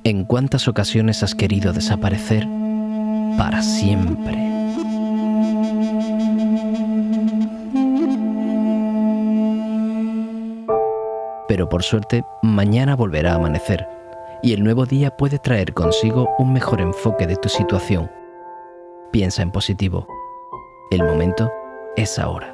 ¿En cuántas ocasiones has querido desaparecer para siempre? Pero por suerte, mañana volverá a amanecer y el nuevo día puede traer consigo un mejor enfoque de tu situación. Piensa en positivo. El momento es ahora.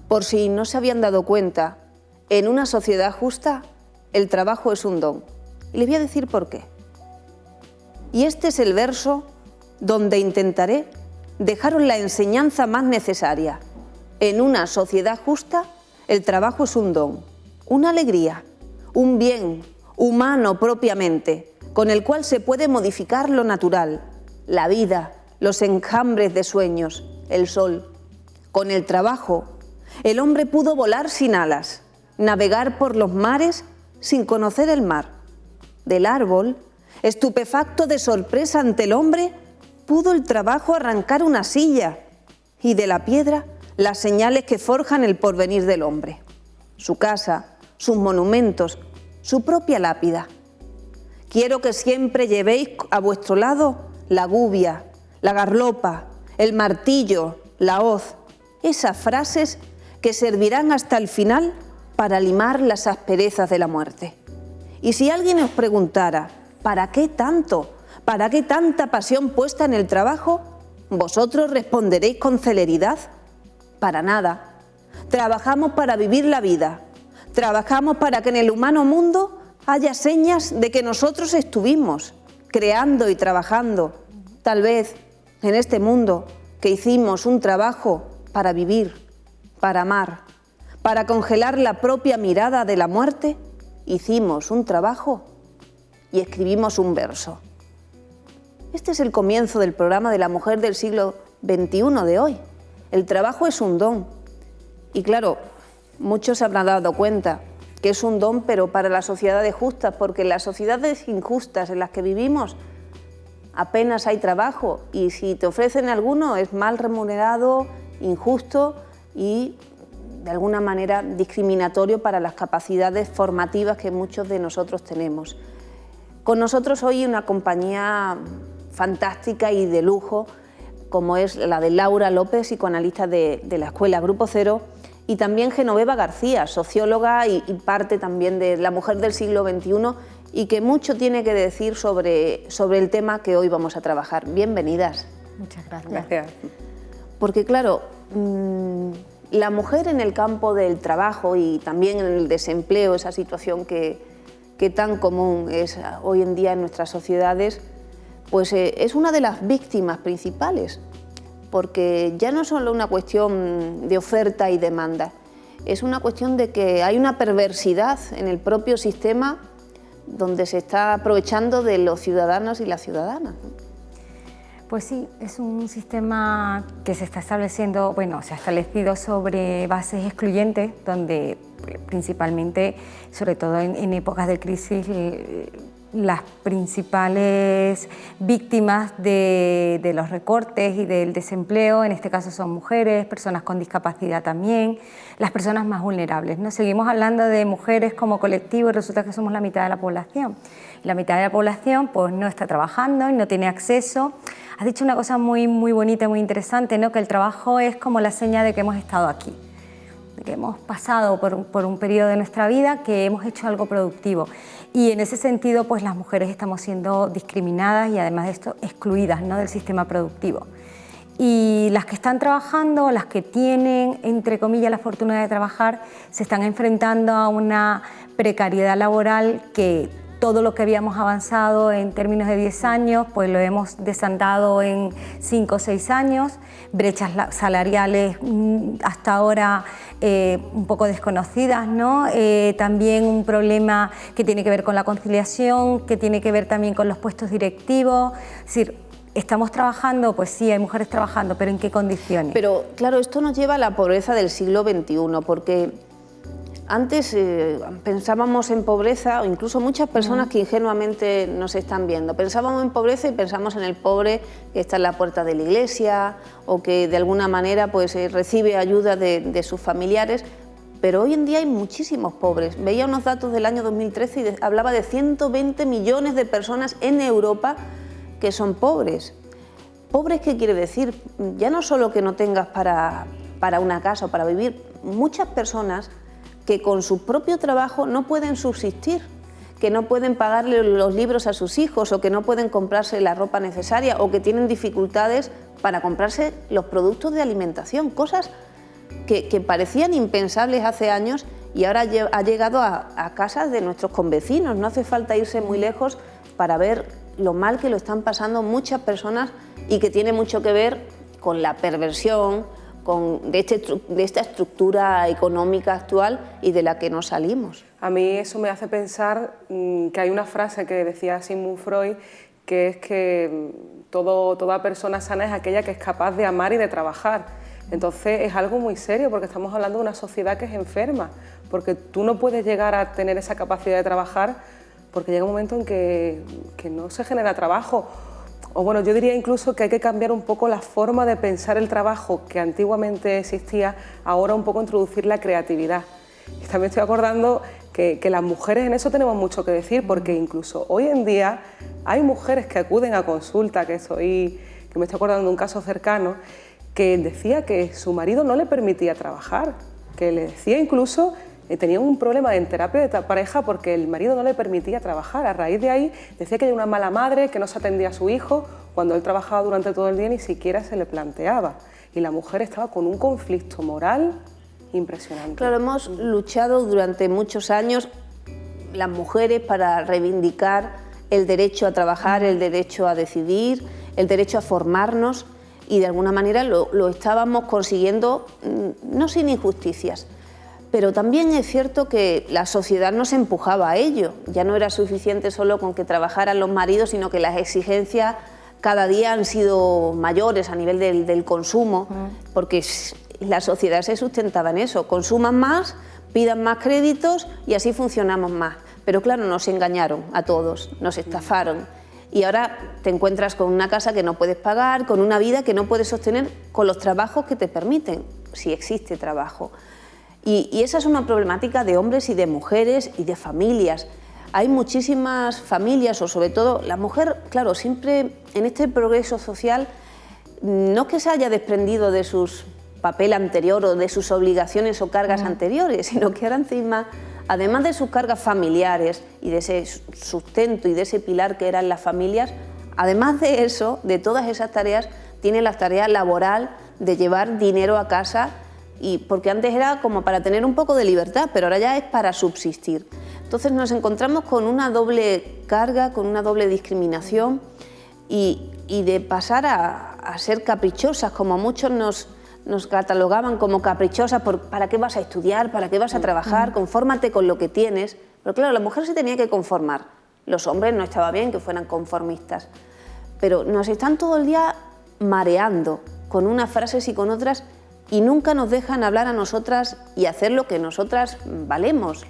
Por si no se habían dado cuenta, en una sociedad justa, el trabajo es un don. Y les voy a decir por qué. Y este es el verso donde intentaré dejaros la enseñanza más necesaria. En una sociedad justa, el trabajo es un don, una alegría, un bien humano propiamente, con el cual se puede modificar lo natural, la vida, los enjambres de sueños, el sol. Con el trabajo, el hombre pudo volar sin alas, navegar por los mares sin conocer el mar. Del árbol, estupefacto de sorpresa ante el hombre, pudo el trabajo arrancar una silla, y de la piedra las señales que forjan el porvenir del hombre. Su casa, sus monumentos, su propia lápida. Quiero que siempre llevéis a vuestro lado la gubia, la garlopa, el martillo, la hoz, esas frases que servirán hasta el final para limar las asperezas de la muerte. Y si alguien os preguntara, ¿para qué tanto? ¿Para qué tanta pasión puesta en el trabajo? Vosotros responderéis con celeridad, para nada. Trabajamos para vivir la vida, trabajamos para que en el humano mundo haya señas de que nosotros estuvimos creando y trabajando, tal vez en este mundo que hicimos un trabajo para vivir, para amar, para congelar la propia mirada de la muerte, hicimos un trabajo y escribimos un verso. Este es el comienzo del programa de la mujer del siglo XXI de hoy. El trabajo es un don. Y claro, muchos se habrán dado cuenta que es un don, pero para las sociedades justas, porque en las sociedades injustas en las que vivimos apenas hay trabajo y si te ofrecen alguno es mal remunerado, injusto y de alguna manera discriminatorio para las capacidades formativas que muchos de nosotros tenemos. Con nosotros hoy una compañía fantástica y de lujo, como es la de Laura López, psicoanalista de la Escuela Grupo Cero, y también Genoveva García, socióloga y parte también de la mujer del siglo XXI y que mucho tiene que decir sobre el tema que hoy vamos a trabajar. Bienvenidas. Muchas gracias. Gracias. Porque claro, la mujer en el campo del trabajo y también en el desempleo, esa situación que tan común es hoy en día en nuestras sociedades, pues es una de las víctimas principales, porque ya no es solo una cuestión de oferta y demanda, es una cuestión de que hay una perversidad en el propio sistema donde se está aprovechando de los ciudadanos y las ciudadanas. Pues sí, es un sistema que se está estableciendo, bueno, se ha establecido sobre bases excluyentes, donde principalmente, sobre todo en épocas de crisis, las principales víctimas de los recortes y del desempleo, en este caso son mujeres, personas con discapacidad también, las personas más vulnerables, ¿no? Seguimos hablando de mujeres como colectivo y resulta que somos la mitad de la población. La mitad de la población pues no está trabajando y no tiene acceso. Has dicho una cosa muy bonita y muy interesante, ¿no? Que el trabajo es como la seña de que hemos estado aquí, de que hemos pasado por un periodo de nuestra vida, que hemos hecho algo productivo. Y en ese sentido, pues las mujeres estamos siendo discriminadas y además de esto excluidas, ¿no? Del sistema productivo. y las que están trabajando, las que tienen, entre comillas, la fortuna de trabajar, se están enfrentando a una precariedad laboral que todo lo que habíamos avanzado en términos de 10 años, pues lo hemos desandado en 5 o 6 años, brechas salariales hasta ahora un poco desconocidas, ¿no? También un problema que tiene que ver con la conciliación, que tiene que ver también con los puestos directivos, es decir, estamos trabajando, pues sí, hay mujeres trabajando, pero ¿en qué condiciones? Pero claro, esto nos lleva a la pobreza del siglo XXI, porque antes pensábamos en pobreza, o incluso muchas personas que ingenuamente nos están viendo, pensábamos en pobreza y pensamos en el pobre que está en la puerta de la iglesia o que de alguna manera pues, recibe ayuda de sus familiares, pero hoy en día hay muchísimos pobres. Veía unos datos del año 2013 y hablaba de 120 millones de personas en Europa que son pobres. ¿Pobres qué quiere decir? Ya no solo que no tengas para una casa o para vivir, muchas personas que con su propio trabajo no pueden subsistir, que no pueden pagarle los libros a sus hijos o que no pueden comprarse la ropa necesaria o que tienen dificultades para comprarse los productos de alimentación, cosas que parecían impensables hace años y ahora ha llegado a casas de nuestros convecinos. No hace falta irse muy lejos para ver lo mal que lo están pasando muchas personas y que tiene mucho que ver con la perversión, de esta estructura económica actual y de la que no salimos. A mí eso me hace pensar que hay una frase que decía Sigmund Freud, que es que toda persona sana es aquella que es capaz de amar y de trabajar. Entonces es algo muy serio porque estamos hablando de una sociedad que es enferma, porque tú no puedes llegar a tener esa capacidad de trabajar porque llega un momento en que no se genera trabajo. O bueno, yo diría incluso que hay que cambiar un poco la forma de pensar el trabajo que antiguamente existía, ahora un poco introducir la creatividad. Y también estoy acordando que las mujeres en eso tenemos mucho que decir, porque incluso hoy en día hay mujeres que acuden a consulta, que me estoy acordando de un caso cercano, que decía que su marido no le permitía trabajar, que le decía incluso tenía un problema en terapia de pareja porque el marido no le permitía trabajar. A raíz de ahí decía que era una mala madre, que no se atendía a su hijo, cuando él trabajaba durante todo el día ni siquiera se le planteaba. Y la mujer estaba con un conflicto moral impresionante. Claro, hemos luchado durante muchos años las mujeres para reivindicar el derecho a trabajar, el derecho a decidir, el derecho a formarnos y de alguna manera lo estábamos consiguiendo, no sin injusticias. Pero también es cierto que la sociedad nos empujaba a ello. Ya no era suficiente solo con que trabajaran los maridos, sino que las exigencias cada día han sido mayores a nivel del consumo, porque la sociedad se sustentaba en eso. Consuman más, pidan más créditos y así funcionamos más. Pero claro, nos engañaron a todos, nos estafaron. Y ahora te encuentras con una casa que no puedes pagar, con una vida que no puedes sostener con los trabajos que te permiten, si existe trabajo. Y esa es una problemática de hombres y de mujeres y de familias. Hay muchísimas familias, o sobre todo la mujer, claro, siempre en este progreso social, no que se haya desprendido de su papel anterior o de sus obligaciones o cargas anteriores, sino que ahora encima, además de sus cargas familiares y de ese sustento y de ese pilar que eran las familias, además de eso, de todas esas tareas, tiene la tarea laboral de llevar dinero a casa. Y porque antes era como para tener un poco de libertad, pero ahora ya es para subsistir. Entonces nos encontramos con una doble carga, con una doble discriminación y de pasar a ser caprichosas, como muchos nos catalogaban como caprichosas, ¿para qué vas a estudiar? ¿Para qué vas a trabajar? Confórmate con lo que tienes. Pero claro, la mujer se tenía que conformar. Los hombres no estaba bien que fueran conformistas. Pero nos están todo el día mareando con unas frases y con otras y nunca nos dejan hablar a nosotras y hacer lo que nosotras valemos.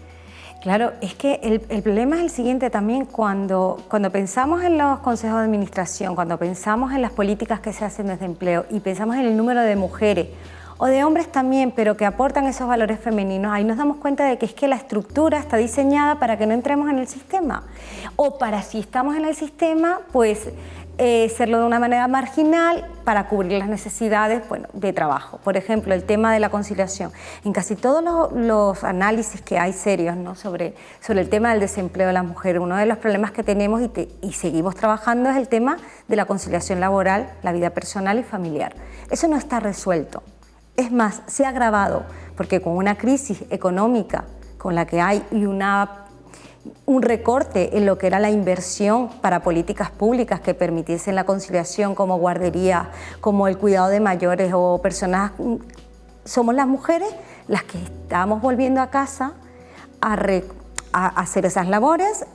Claro, es que el problema es el siguiente también, cuando pensamos en los consejos de administración, cuando pensamos en las políticas que se hacen desde empleo y pensamos en el número de mujeres o de hombres también, pero que aportan esos valores femeninos, ahí nos damos cuenta de que es que la estructura está diseñada para que no entremos en el sistema, o para si estamos en el sistema, pues hacerlo de una manera marginal para cubrir las necesidades, bueno, de trabajo. Por ejemplo, el tema de la conciliación. En casi todos los análisis que hay serios, ¿no?, sobre el tema del desempleo de las mujeres, uno de los problemas que tenemos y seguimos trabajando es el tema de la conciliación laboral, la vida personal y familiar. Eso no está resuelto. Es más, se ha agravado porque con una crisis económica con la que hay y un recorte en lo que era la inversión para políticas públicas que permitiesen la conciliación, como guarderías, como el cuidado de mayores o personas, somos las mujeres las que estamos volviendo a casa a hacer esas labores.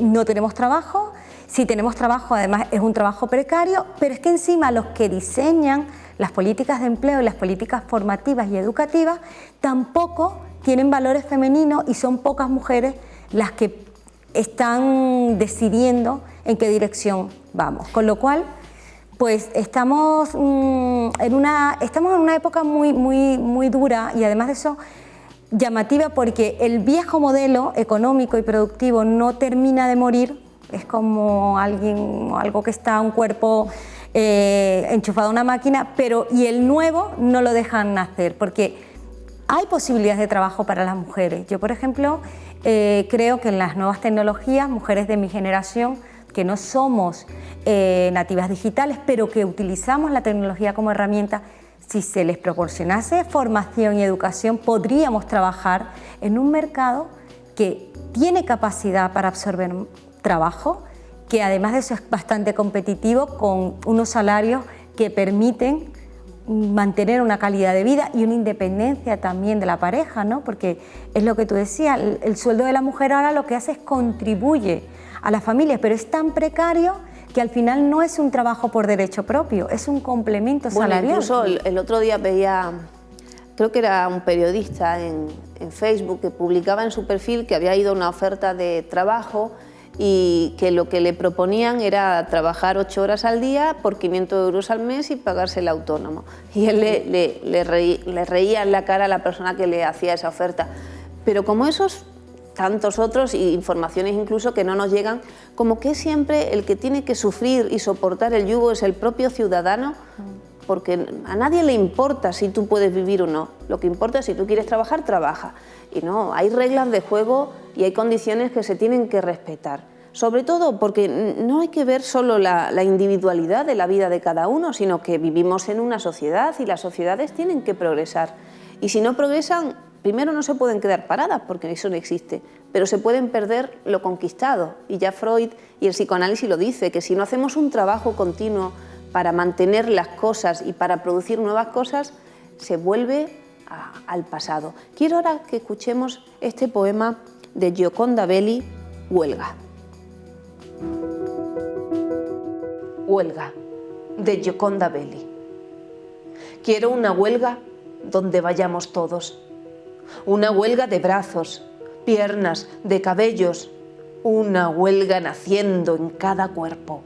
No tenemos trabajo, si tenemos trabajo además es un trabajo precario, pero es que encima los que diseñan las políticas de empleo y las políticas formativas y educativas tampoco tienen valores femeninos y son pocas mujeres las que están decidiendo en qué dirección vamos. Con lo cual, pues estamos en una época muy dura y además de eso llamativa, porque el viejo modelo económico y productivo no termina de morir. Es como algo que está, un cuerpo enchufado a una máquina, y el nuevo no lo dejan nacer, porque hay posibilidades de trabajo para las mujeres. Yo, por ejemplo, creo que en las nuevas tecnologías, mujeres de mi generación, que no somos nativas digitales, pero que utilizamos la tecnología como herramienta, si se les proporcionase formación y educación, podríamos trabajar en un mercado que tiene capacidad para absorber trabajo, que además de eso es bastante competitivo, con unos salarios que permiten mantener una calidad de vida y una independencia también de la pareja, ¿no? Porque es lo que tú decías, el sueldo de la mujer ahora lo que hace es contribuye a la familia, pero es tan precario que al final no es un trabajo por derecho propio, es un complemento salarial. Incluso el otro día veía, creo que era un periodista en Facebook, que publicaba en su perfil que había ido a una oferta de trabajo y que lo que le proponían era trabajar 8 horas al día por 500 euros al mes y pagarse el autónomo. Y él le reía en la cara a la persona que le hacía esa oferta. Pero como esos tantos otros, y informaciones incluso que no nos llegan, como que siempre el que tiene que sufrir y soportar el yugo es el propio ciudadano, porque a nadie le importa si tú puedes vivir o no. Lo que importa es si tú quieres trabajar, trabaja. Y no, hay reglas de juego y hay condiciones que se tienen que respetar. Sobre todo porque no hay que ver solo la individualidad de la vida de cada uno, sino que vivimos en una sociedad y las sociedades tienen que progresar. Y si no progresan, primero no se pueden quedar paradas, porque eso no existe, pero se pueden perder lo conquistado. Y ya Freud y el psicoanálisis lo dice, que si no hacemos un trabajo continuo para mantener las cosas y para producir nuevas cosas, se vuelve al pasado. Quiero ahora que escuchemos este poema de Gioconda Belli, Huelga. Huelga, de Gioconda Belli. Quiero una huelga donde vayamos todos. Una huelga de brazos, piernas, de cabellos. Una huelga naciendo en cada cuerpo.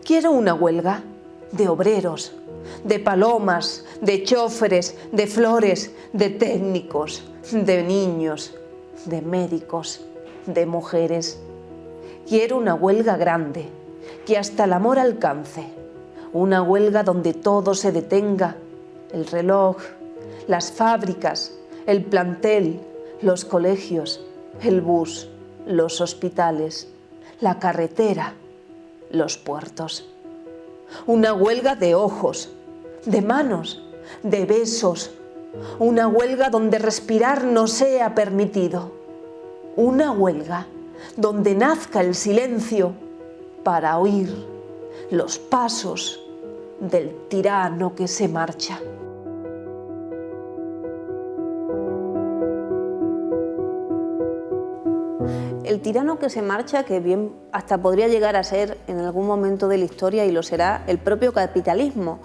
Quiero una huelga de obreros, de palomas, de chóferes, de flores, de técnicos, de niños, de médicos, de mujeres. Quiero una huelga grande, que hasta el amor alcance. Una huelga donde todo se detenga, el reloj, las fábricas, el plantel, los colegios, el bus, los hospitales, la carretera, los puertos. Una huelga de ojos, de manos, de besos. Una huelga donde respirar no sea permitido. Una huelga donde nazca el silencio para oír los pasos del tirano que se marcha. El tirano que se marcha, que bien hasta podría llegar a ser en algún momento de la historia, y lo será, el propio capitalismo,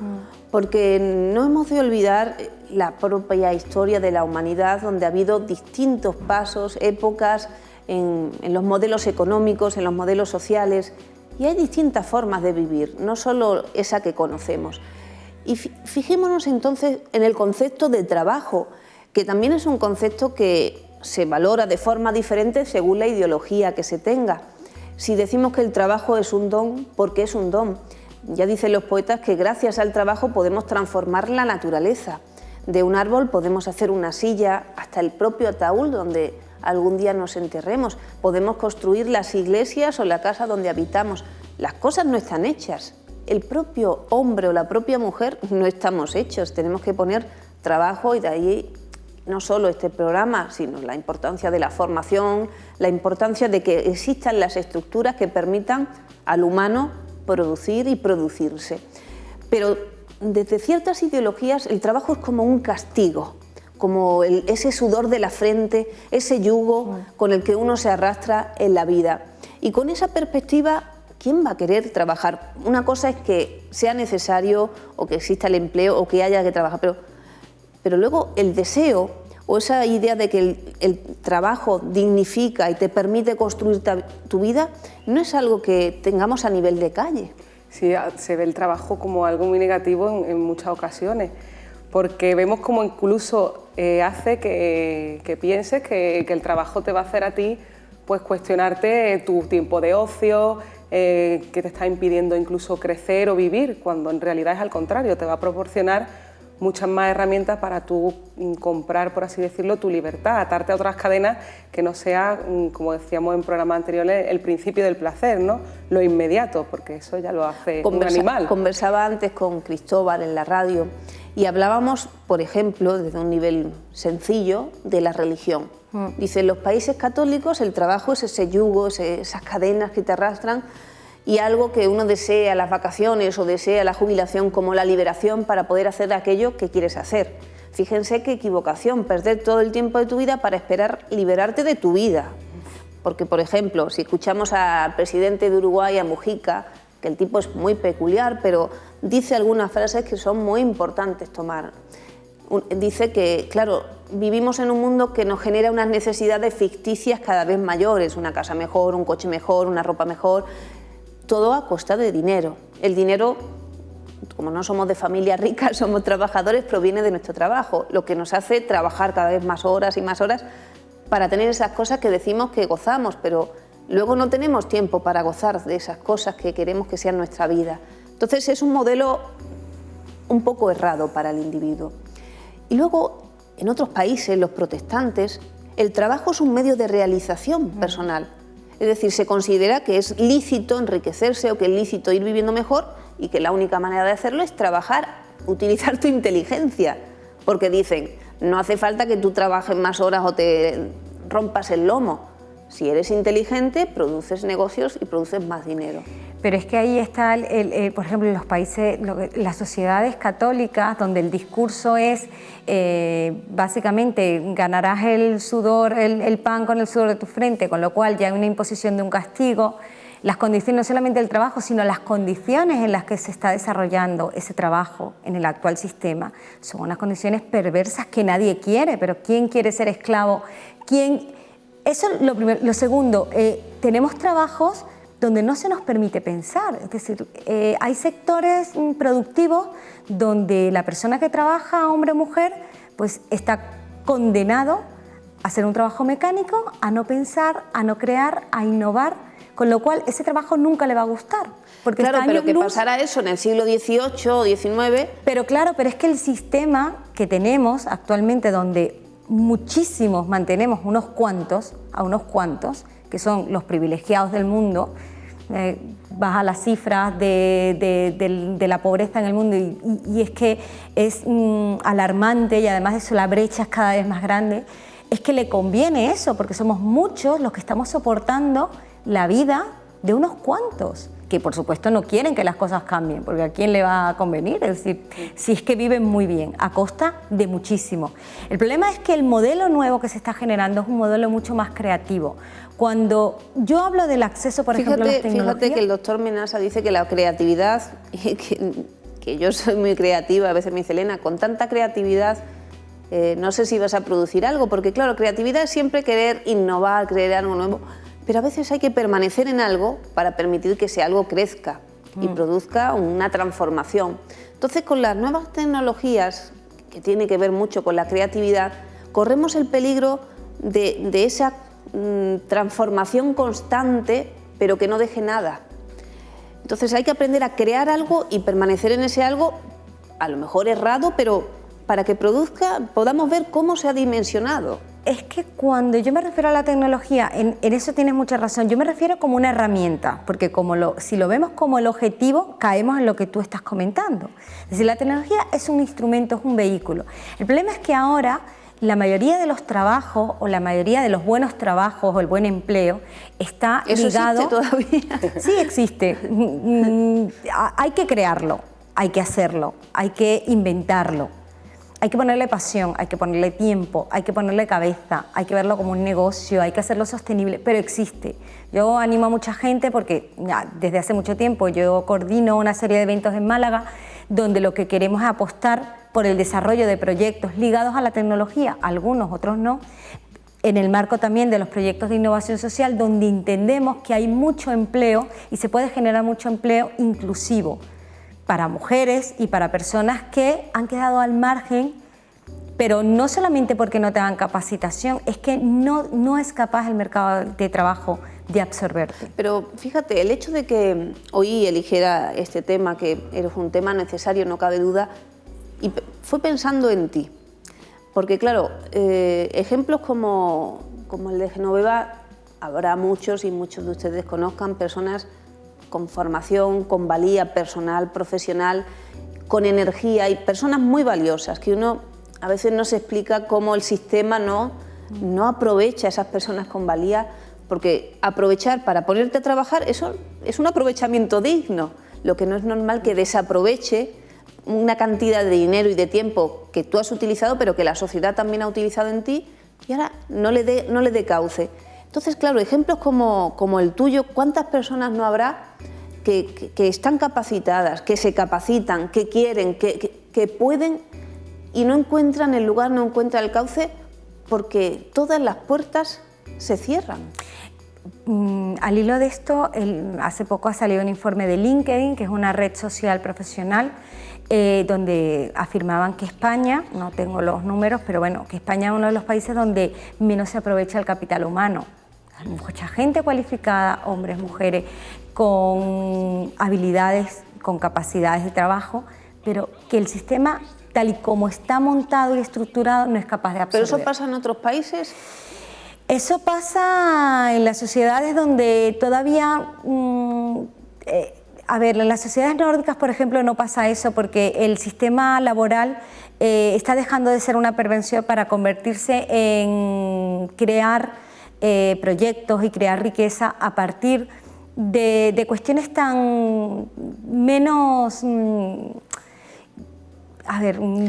porque no hemos de olvidar la propia historia de la humanidad, donde ha habido distintos pasos, épocas en los modelos económicos, en los modelos sociales, y hay distintas formas de vivir, no solo esa que conocemos. Y fijémonos entonces en el concepto de trabajo, que también es un concepto que se valora de forma diferente según la ideología que se tenga. Si decimos que el trabajo es un don, ¿por qué es un don? Ya dicen los poetas que gracias al trabajo podemos transformar la naturaleza. De un árbol podemos hacer una silla, hasta el propio ataúd donde algún día nos enterremos. Podemos construir las iglesias o la casa donde habitamos. Las cosas no están hechas. El propio hombre o la propia mujer no estamos hechos. Tenemos que poner trabajo, y de ahí no solo este programa, sino la importancia de la formación, la importancia de que existan las estructuras que permitan al humano producir y producirse. Pero desde ciertas ideologías el trabajo es como un castigo, como ese sudor de la frente, ese yugo con el que uno se arrastra en la vida. Y con esa perspectiva, ¿quién va a querer trabajar? Una cosa es que sea necesario o que exista el empleo o que haya que trabajar, pero luego el deseo o esa idea de que el trabajo dignifica y te permite construir tu vida no es algo que tengamos a nivel de calle. Sí, se ve el trabajo como algo muy negativo en muchas ocasiones, porque vemos como incluso hace que pienses que el trabajo te va a hacer a ti pues cuestionarte tu tiempo de ocio, que te está impidiendo incluso crecer o vivir, cuando en realidad es al contrario, te va a proporcionar muchas más herramientas para tú comprar, por así decirlo, tu libertad, atarte a otras cadenas que no sea, como decíamos en programas anteriores, el principio del placer, ¿no? Lo inmediato, porque eso ya lo hace un animal. Conversaba antes con Cristóbal en la radio y hablábamos, por ejemplo, desde un nivel sencillo, de la religión. Dice, en los países católicos el trabajo es ese yugo, esas cadenas que te arrastran, y algo que uno desea, las vacaciones o desea la jubilación como la liberación para poder hacer aquello que quieres hacer. Fíjense qué equivocación, perder todo el tiempo de tu vida para esperar liberarte de tu vida. Porque, por ejemplo, si escuchamos al presidente de Uruguay, a Mujica, que el tipo es muy peculiar, pero dice algunas frases que son muy importantes tomar. Dice que, claro, vivimos en un mundo que nos genera unas necesidades ficticias cada vez mayores, una casa mejor, un coche mejor, una ropa mejor, todo a costa de dinero. El dinero, como no somos de familia rica, somos trabajadores, proviene de nuestro trabajo, lo que nos hace trabajar cada vez más horas y más horas para tener esas cosas que decimos que gozamos, pero luego no tenemos tiempo para gozar de esas cosas que queremos que sean nuestra vida. Entonces es un modelo un poco errado para el individuo. Y luego, en otros países, los protestantes, el trabajo es un medio de realización personal. Es decir, se considera que es lícito enriquecerse o que es lícito ir viviendo mejor y que la única manera de hacerlo es trabajar, utilizar tu inteligencia. Porque dicen, no hace falta que tú trabajes más horas o te rompas el lomo. Si eres inteligente, produces negocios y produces más dinero. Pero es que ahí está, por ejemplo, en los países, las sociedades católicas, donde el discurso es, básicamente, ganarás el sudor, el pan con el sudor de tu frente, con lo cual ya hay una imposición de un castigo. Las condiciones, no solamente del trabajo, sino las condiciones en las que se está desarrollando ese trabajo en el actual sistema, son unas condiciones perversas que nadie quiere, pero ¿quién quiere ser esclavo? Eso es lo primero. Lo segundo, tenemos trabajos donde no se nos permite pensar, es decir, hay sectores productivos donde la persona que trabaja, hombre o mujer, pues está condenado a hacer un trabajo mecánico, a no pensar, a no crear, a innovar, con lo cual ese trabajo nunca le va a gustar. Porque claro, pero que pasara eso en el siglo XVIII o XIX... Pero claro, pero es que el sistema que tenemos actualmente, donde muchísimos mantenemos a unos cuantos, que son los privilegiados del mundo, baja las cifras de la pobreza en el mundo y es que es alarmante, y además de eso la brecha es cada vez más grande. Es que le conviene eso, porque somos muchos los que estamos soportando la vida de unos cuantos, que por supuesto no quieren que las cosas cambien, porque ¿a quién le va a convenir? Es decir, si es que viven muy bien, a costa de muchísimo. El problema es que el modelo nuevo que se está generando es un modelo mucho más creativo. Cuando yo hablo del acceso, por ejemplo, a las tecnologías... Fíjate que el doctor Menasa dice que la creatividad, que yo soy muy creativa, a veces me dice, Elena, con tanta creatividad no sé si vas a producir algo, porque claro, creatividad es siempre querer innovar, crear algo nuevo, pero a veces hay que permanecer en algo para permitir que ese algo crezca y produzca una transformación. Entonces, con las nuevas tecnologías, que tiene que ver mucho con la creatividad, corremos el peligro de esa transformación constante pero que no deje nada. Entonces hay que aprender a crear algo y permanecer en ese algo, a lo mejor errado, pero para que produzca, podamos ver cómo se ha dimensionado. Es que cuando yo me refiero a la tecnología, en eso tienes mucha razón, yo me refiero como una herramienta, porque si lo vemos como el objetivo, caemos en lo que tú estás comentando. Es decir, la tecnología es un instrumento, es un vehículo. El problema es que ahora la mayoría de los trabajos o la mayoría de los buenos trabajos o el buen empleo está ligado... ¿Eso existe todavía? Sí existe. Hay que crearlo, hay que hacerlo, hay que inventarlo. Hay que ponerle pasión, hay que ponerle tiempo, hay que ponerle cabeza, hay que verlo como un negocio, hay que hacerlo sostenible, pero existe. Yo animo a mucha gente porque ya, desde hace mucho tiempo yo coordino una serie de eventos en Málaga donde lo que queremos es apostar por el desarrollo de proyectos ligados a la tecnología, algunos, otros no, en el marco también de los proyectos de innovación social, donde entendemos que hay mucho empleo y se puede generar mucho empleo inclusivo para mujeres y para personas que han quedado al margen, pero no solamente porque no tengan capacitación, es que no es capaz el mercado de trabajo de absorberte. Pero fíjate, el hecho de que hoy eligiera este tema, que es un tema necesario, no cabe duda, y fue pensando en ti, porque claro, ejemplos como el de Genoveva habrá muchos y muchos de ustedes conozcan, personas con formación, con valía personal, profesional, con energía y personas muy valiosas, que uno a veces no se explica cómo el sistema no aprovecha a esas personas con valía, porque aprovechar para ponerte a trabajar, eso es un aprovechamiento digno. Lo que no es normal que desaproveche una cantidad de dinero y de tiempo que tú has utilizado, pero que la sociedad también ha utilizado en ti, y ahora no le dé cauce. Entonces, claro, ejemplos como el tuyo, ¿cuántas personas no habrá que están capacitadas, que se capacitan, que quieren, que pueden y no encuentran el lugar, no encuentran el cauce porque todas las puertas se cierran? Al hilo de esto, hace poco ha salido un informe de LinkedIn, que es una red social profesional, donde afirmaban que España, no tengo los números, pero bueno, que España es uno de los países donde menos se aprovecha el capital humano. Hay mucha gente cualificada, hombres, mujeres, con habilidades, con capacidades de trabajo, pero que el sistema, tal y como está montado y estructurado, no es capaz de absorber. ¿Pero eso pasa en otros países? Eso pasa en las sociedades donde todavía... a ver, en las sociedades nórdicas, por ejemplo, no pasa eso porque el sistema laboral está dejando de ser una perversión para convertirse en crear proyectos y crear riqueza a partir de cuestiones tan menos...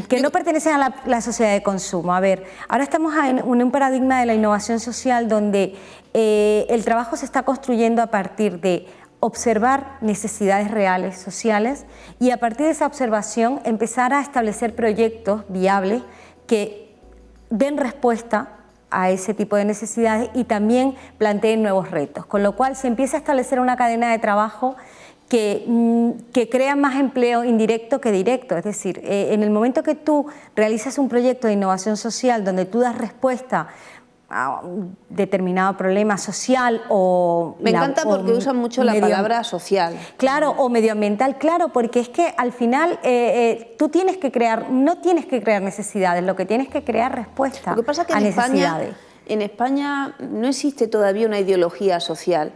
que no pertenecen a la sociedad de consumo. A ver, ahora estamos en un paradigma de la innovación social donde el trabajo se está construyendo a partir de observar necesidades reales, sociales, y a partir de esa observación empezar a establecer proyectos viables que den respuesta a ese tipo de necesidades y también planteen nuevos retos, con lo cual se empieza a establecer una cadena de trabajo que crea más empleo indirecto que directo. Es decir, en el momento que tú realizas un proyecto de innovación social donde tú das respuesta a un determinado problema social o... Me encanta porque usan mucho la palabra social. Claro, o medioambiental, claro, porque es que al final tú tienes que crear, no tienes que crear necesidades, lo que tienes que crear respuesta a necesidades. Lo que pasa es que en España no existe todavía una ideología social.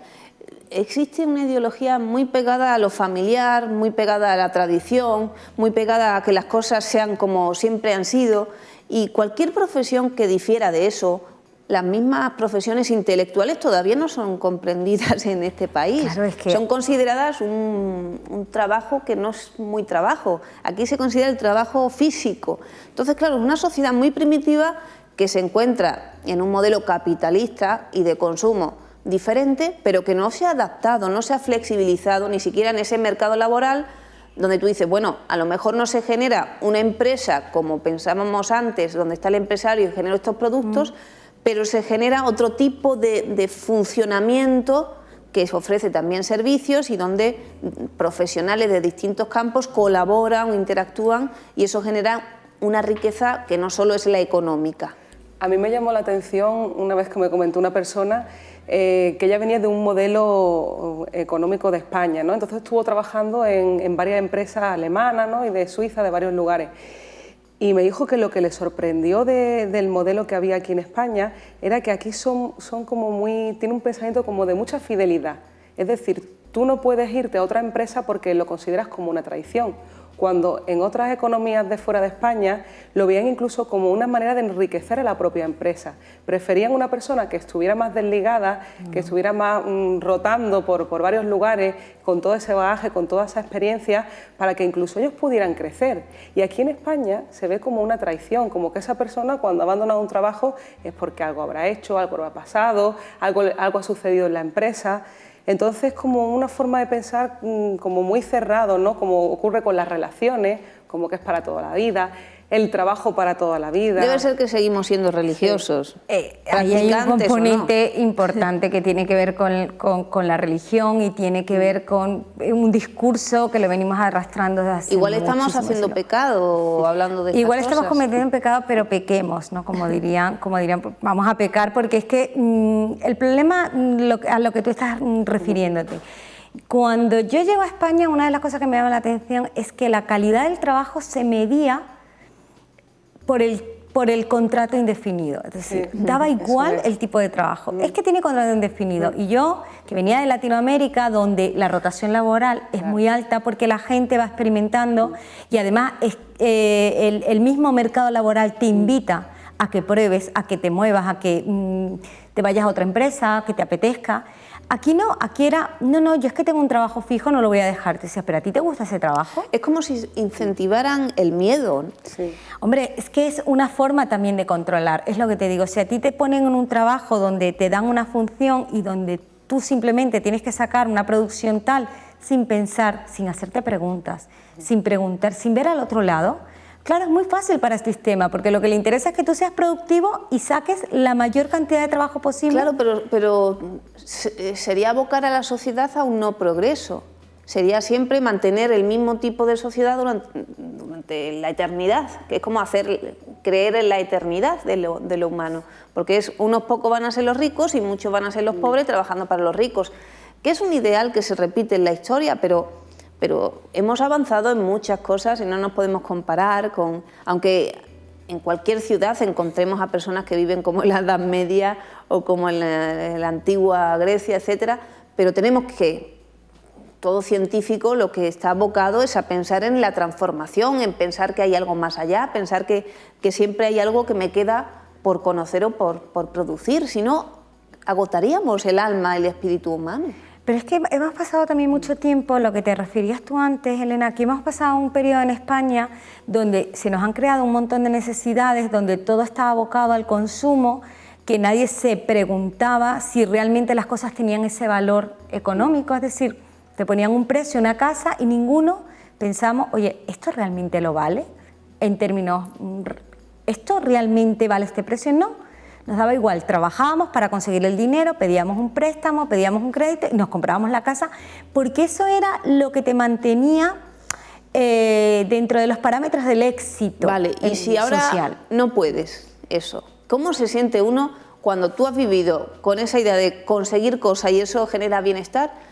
Existe una ideología muy pegada a lo familiar, muy pegada a la tradición, muy pegada a que las cosas sean como siempre han sido, y cualquier profesión que difiera de eso, las mismas profesiones intelectuales todavía no son comprendidas en este país. Claro, es que... Son consideradas un trabajo que no es muy trabajo. Aquí se considera el trabajo físico. Entonces, claro, es una sociedad muy primitiva que se encuentra en un modelo capitalista y de consumo diferente, pero que no se ha adaptado, no se ha flexibilizado ni siquiera en ese mercado laboral donde tú dices, bueno, a lo mejor no se genera una empresa como pensábamos antes, donde está el empresario y genera estos productos, pero se genera otro tipo de funcionamiento que ofrece también servicios y donde profesionales de distintos campos colaboran o interactúan, y eso genera una riqueza que no solo es la económica. A mí me llamó la atención una vez que me comentó una persona que ella venía de un modelo económico de España, ¿no? Entonces estuvo trabajando en varias empresas alemanas, ¿no? Y de Suiza, de varios lugares. Y me dijo que lo que le sorprendió del modelo que había aquí en España era que aquí son como tiene un pensamiento como de mucha fidelidad. Es decir, tú no puedes irte a otra empresa porque lo consideras como una traición, cuando en otras economías de fuera de España lo veían incluso como una manera de enriquecer a la propia empresa. Preferían una persona que estuviera más desligada, que estuviera más rotando por varios lugares, con todo ese bagaje, con toda esa experiencia, para que incluso ellos pudieran crecer. Y aquí en España se ve como una traición, como que esa persona cuando ha abandonado un trabajo es porque algo habrá hecho, algo habrá pasado, algo ha sucedido en la empresa. Entonces, como una forma de pensar como muy cerrado, ¿no? Como ocurre con las relaciones, como que es para toda la vida, el trabajo para toda la vida. Debe ser que seguimos siendo religiosos. Ahí hay un componente importante que tiene que ver con la religión y tiene que ver con un discurso que lo venimos arrastrando desde hace Igual estamos haciendo pecado hablando de estas Igual estamos cosas. cometiendo un pecado, pero pequemos, ¿no? Como dirían, vamos a pecar, porque es que el problema a lo que tú estás refiriéndote. Cuando yo llego a España, una de las cosas que me llama la atención es que la calidad del trabajo se medía por el contrato indefinido, es decir, daba igual el tipo de trabajo. Es que tiene contrato indefinido. Y yo, que venía de Latinoamérica, donde la rotación laboral es muy alta porque la gente va experimentando y además el mismo mercado laboral te invita a que pruebes, a que te muevas, a que te vayas a otra empresa, que te apetezca. Aquí no, aquí era, no, yo es que tengo un trabajo fijo, no lo voy a dejar. Te decía, ¿pero a ti te gusta ese trabajo? Es como si incentivaran el miedo. Sí. Hombre, es que es una forma también de controlar, es lo que te digo. Si a ti te ponen en un trabajo donde te dan una función y donde tú simplemente tienes que sacar una producción tal, sin pensar, sin hacerte preguntas, sin preguntar, sin ver al otro lado, claro, es muy fácil para el sistema, porque lo que le interesa es que tú seas productivo y saques la mayor cantidad de trabajo posible. Claro, pero sería abocar a la sociedad a un no progreso. Sería siempre mantener el mismo tipo de sociedad durante la eternidad, que es como creer en la eternidad de lo humano, porque unos pocos van a ser los ricos y muchos van a ser los pobres trabajando para los ricos, que es un ideal que se repite en la historia, pero hemos avanzado en muchas cosas y no nos podemos comparar con... Aunque en cualquier ciudad encontremos a personas que viven como en la Edad Media o como en la antigua Grecia, etcétera, pero tenemos que... Todo científico lo que está abocado es a pensar en la transformación, en pensar que hay algo más allá, pensar que siempre hay algo que me queda por conocer o por producir, si no agotaríamos el alma, el espíritu humano. Pero es que hemos pasado también mucho tiempo, lo que te referías tú antes, Elena, que hemos pasado un periodo en España donde se nos han creado un montón de necesidades, donde todo estaba abocado al consumo, que nadie se preguntaba si realmente las cosas tenían ese valor económico, es decir, te ponían un precio, una casa y ninguno pensamos, oye, ¿esto realmente lo vale? En términos, ¿esto realmente vale este precio? No. Nos daba igual, trabajábamos para conseguir el dinero, pedíamos un préstamo, pedíamos un crédito y nos comprábamos la casa, porque eso era lo que te mantenía dentro de los parámetros del éxito. Vale, y si ahora social. No puedes eso, ¿cómo se siente uno cuando tú has vivido con esa idea de conseguir cosas y eso genera bienestar?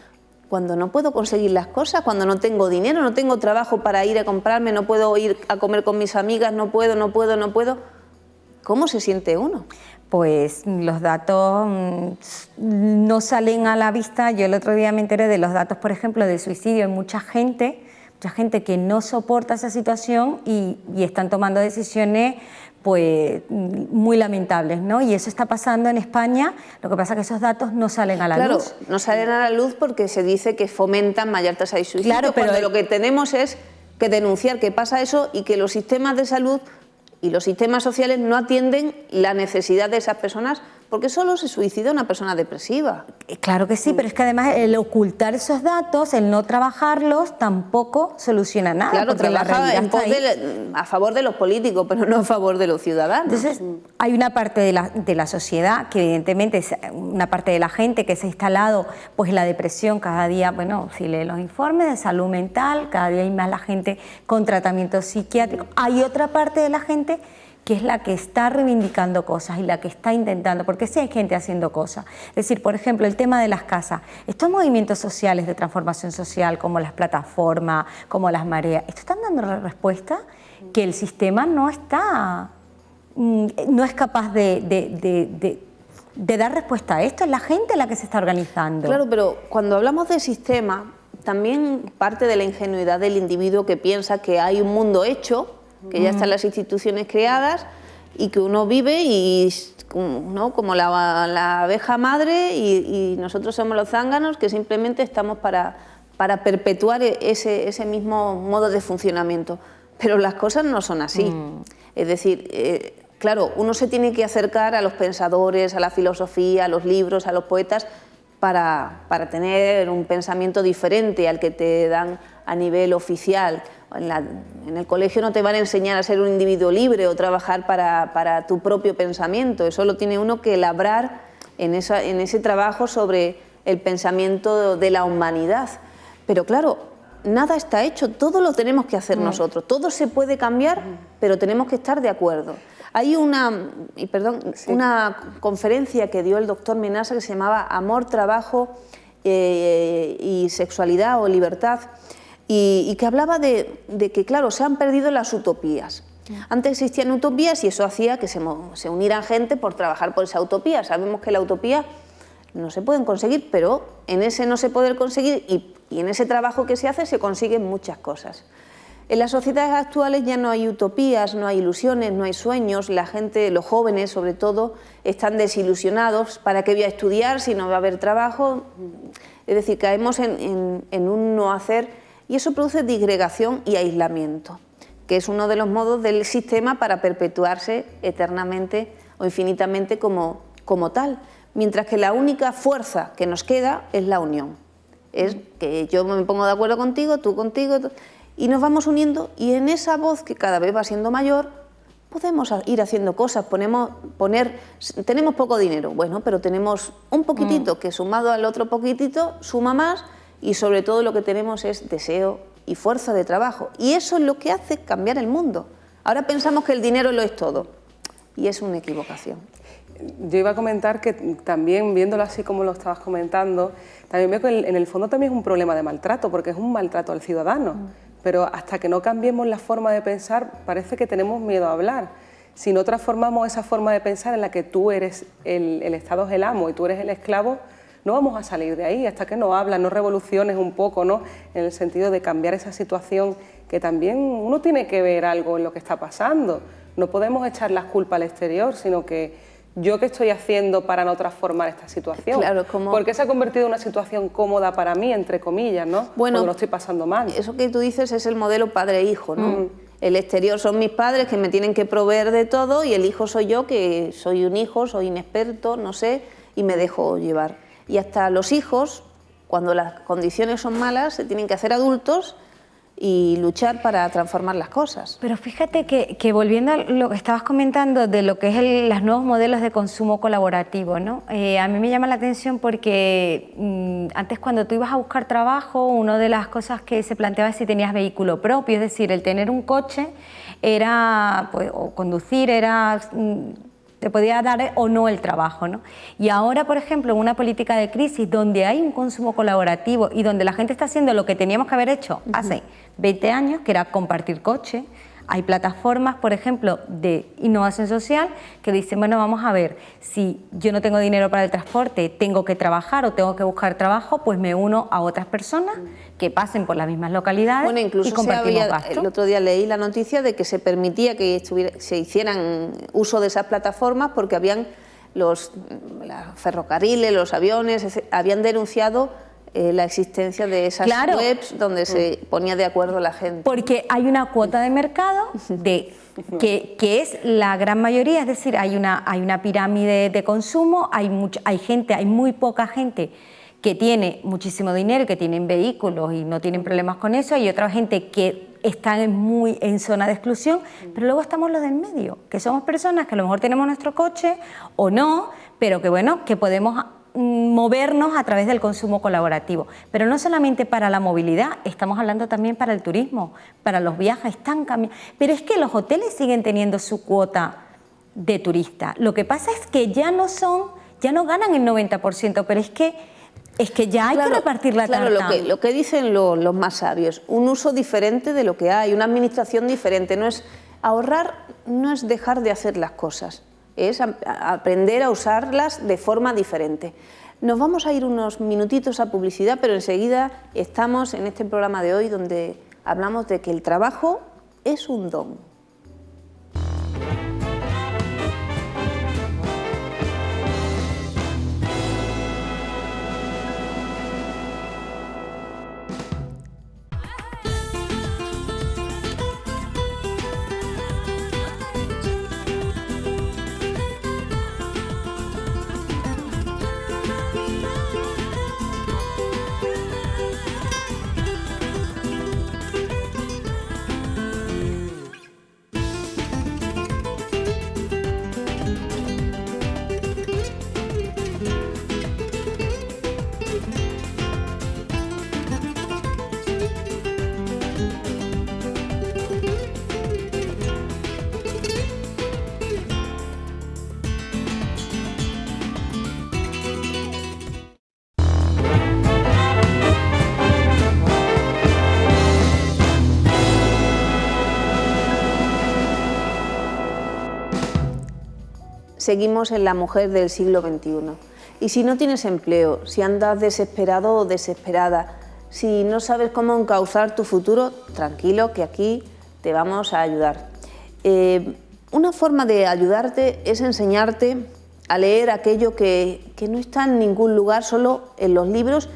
Cuando no puedo conseguir las cosas, cuando no tengo dinero, no tengo trabajo para ir a comprarme, no puedo ir a comer con mis amigas, no puedo. ¿Cómo se siente uno? Pues los datos no salen a la vista. Yo el otro día me enteré de los datos, por ejemplo, de suicidio en mucha gente que no soporta esa situación y están tomando decisiones pues muy lamentables, ¿no? Y eso está pasando en España, lo que pasa es que esos datos no salen a la luz. Claro, no salen a la luz porque se dice que fomentan mayor tasa de suicidio, claro, pero cuando lo que tenemos es que denunciar que pasa eso y que los sistemas de salud y los sistemas sociales no atienden la necesidad de esas personas, porque solo se suicida una persona depresiva. Claro que sí, pero es que además el ocultar esos datos, el no trabajarlos, tampoco soluciona nada. Claro, porque trabaja a favor de los políticos, pero no a favor de los ciudadanos. Entonces, hay una parte de la sociedad que evidentemente es una parte de la gente que se ha instalado pues en la depresión cada día. Bueno, si lee los informes de salud mental, cada día hay más la gente con tratamiento psiquiátrico. Hay otra parte de la gente que es la que está reivindicando cosas y la que está intentando, porque sí hay gente haciendo cosas. Es decir, por ejemplo, el tema de las casas, estos movimientos sociales de transformación social, como las plataformas, como las mareas, esto están dando la respuesta que el sistema no es capaz de dar respuesta a esto, es la gente la que se está organizando. Claro, pero cuando hablamos de sistema, también parte de la ingenuidad del individuo que piensa que hay un mundo hecho, que ya están las instituciones creadas y que uno vive y, ¿no?, como la abeja madre y nosotros somos los zánganos que simplemente estamos para perpetuar ese mismo modo de funcionamiento. Pero las cosas no son así. Es decir, claro, uno se tiene que acercar a los pensadores, a la filosofía, a los libros, a los poetas, para tener un pensamiento diferente al que te dan a nivel oficial. En el colegio no te van a enseñar a ser un individuo libre o trabajar para tu propio pensamiento. Eso lo tiene uno que labrar en ese trabajo sobre el pensamiento de la humanidad. Pero claro, nada está hecho, todo lo tenemos que hacer nosotros. Todo se puede cambiar, pero tenemos que estar de acuerdo. Hay una conferencia que dio el doctor Menasa que se llamaba Amor, Trabajo y Sexualidad o Libertad, y que hablaba de que, claro, se han perdido las utopías. Antes existían utopías y eso hacía que se unieran gente por trabajar por esa utopía. Sabemos que la utopía no se pueden conseguir, pero en ese no se puede conseguir y en ese trabajo que se hace se consiguen muchas cosas. En las sociedades actuales ya no hay utopías, no hay ilusiones, no hay sueños, la gente, los jóvenes sobre todo, están desilusionados. ¿Para qué voy a estudiar si no va a haber trabajo? Es decir, caemos en un no hacer y eso produce disgregación y aislamiento, que es uno de los modos del sistema para perpetuarse eternamente o infinitamente como tal, mientras que la única fuerza que nos queda es la unión. Es que yo me pongo de acuerdo contigo, tú contigo, y nos vamos uniendo y en esa voz que cada vez va siendo mayor podemos ir haciendo cosas, tenemos poco dinero, bueno, pero tenemos un poquitito que sumado al otro poquitito suma más y sobre todo lo que tenemos es deseo y fuerza de trabajo y eso es lo que hace cambiar el mundo. Ahora pensamos que el dinero lo es todo y es una equivocación. Yo iba a comentar que también, viéndolo así como lo estabas comentando, también veo que en el fondo también es un problema de maltrato, porque es un maltrato al ciudadano. Pero hasta que no cambiemos la forma de pensar, parece que tenemos miedo a hablar. Si no transformamos esa forma de pensar en la que tú eres, el Estado es el amo y tú eres el esclavo, no vamos a salir de ahí hasta que no hablas, no revoluciones un poco, ¿no?, en el sentido de cambiar esa situación, que también uno tiene que ver algo en lo que está pasando. No podemos echar las culpas al exterior, sino que ¿yo qué estoy haciendo para no transformar esta situación? Claro, porque se ha convertido en una situación cómoda para mí, entre comillas, ¿no? Bueno, cuando lo estoy pasando mal. Eso que tú dices es el modelo padre-hijo, ¿no? El exterior son mis padres que me tienen que proveer de todo y el hijo soy yo, que soy un hijo, soy inexperto, no sé, y me dejo llevar. Y hasta los hijos, cuando las condiciones son malas, se tienen que hacer adultos y luchar para transformar las cosas. Pero fíjate que volviendo a lo que estabas comentando de lo que es los nuevos modelos de consumo colaborativo, ¿no? A mí me llama la atención porque antes cuando tú ibas a buscar trabajo, una de las cosas que se planteaba es si tenías vehículo propio, es decir, el tener un coche era, pues, o conducir era... te podía dar o no el trabajo, ¿no? Y ahora, por ejemplo, en una política de crisis donde hay un consumo colaborativo y donde la gente está haciendo lo que teníamos que haber hecho hace 20 años, que era compartir coche, hay plataformas, por ejemplo, de innovación social que dicen, bueno, vamos a ver, si yo no tengo dinero para el transporte, tengo que trabajar o tengo que buscar trabajo, pues me uno a otras personas que pasen por las mismas localidades, bueno, incluso y compartimos gastos. El otro día leí la noticia de que se permitía que se hicieran uso de esas plataformas porque habían los ferrocarriles, los aviones, habían denunciado la existencia de esas webs donde se ponía de acuerdo la gente. Porque hay una cuota de mercado que es la gran mayoría, es decir, hay una pirámide de consumo, hay muy poca gente que tiene muchísimo dinero, que tienen vehículos y no tienen problemas con eso, hay otra gente que están en zona de exclusión, pero luego estamos los del medio, que somos personas que a lo mejor tenemos nuestro coche o no, pero que bueno, que podemos movernos a través del consumo colaborativo. Pero no solamente para la movilidad, estamos hablando también para el turismo, para los viajes, están cambiando. Pero es que los hoteles siguen teniendo su cuota de turista. Lo que pasa es que ya no ganan el 90%, pero es que ya hay que repartir la tarta. Claro, lo que dicen los más sabios, un uso diferente de lo que hay, una administración diferente. Ahorrar no es dejar de hacer las cosas, es aprender a usarlas de forma diferente. Nos vamos a ir unos minutitos a publicidad, pero enseguida estamos en este programa de hoy donde hablamos de que el trabajo es un don. Seguimos en la mujer del siglo XXI. Y si no tienes empleo, si andas desesperado o desesperada, si no sabes cómo encauzar tu futuro, tranquilo que aquí te vamos a ayudar. Una forma de ayudarte es enseñarte a leer aquello que no está en ningún lugar, solo en los libros,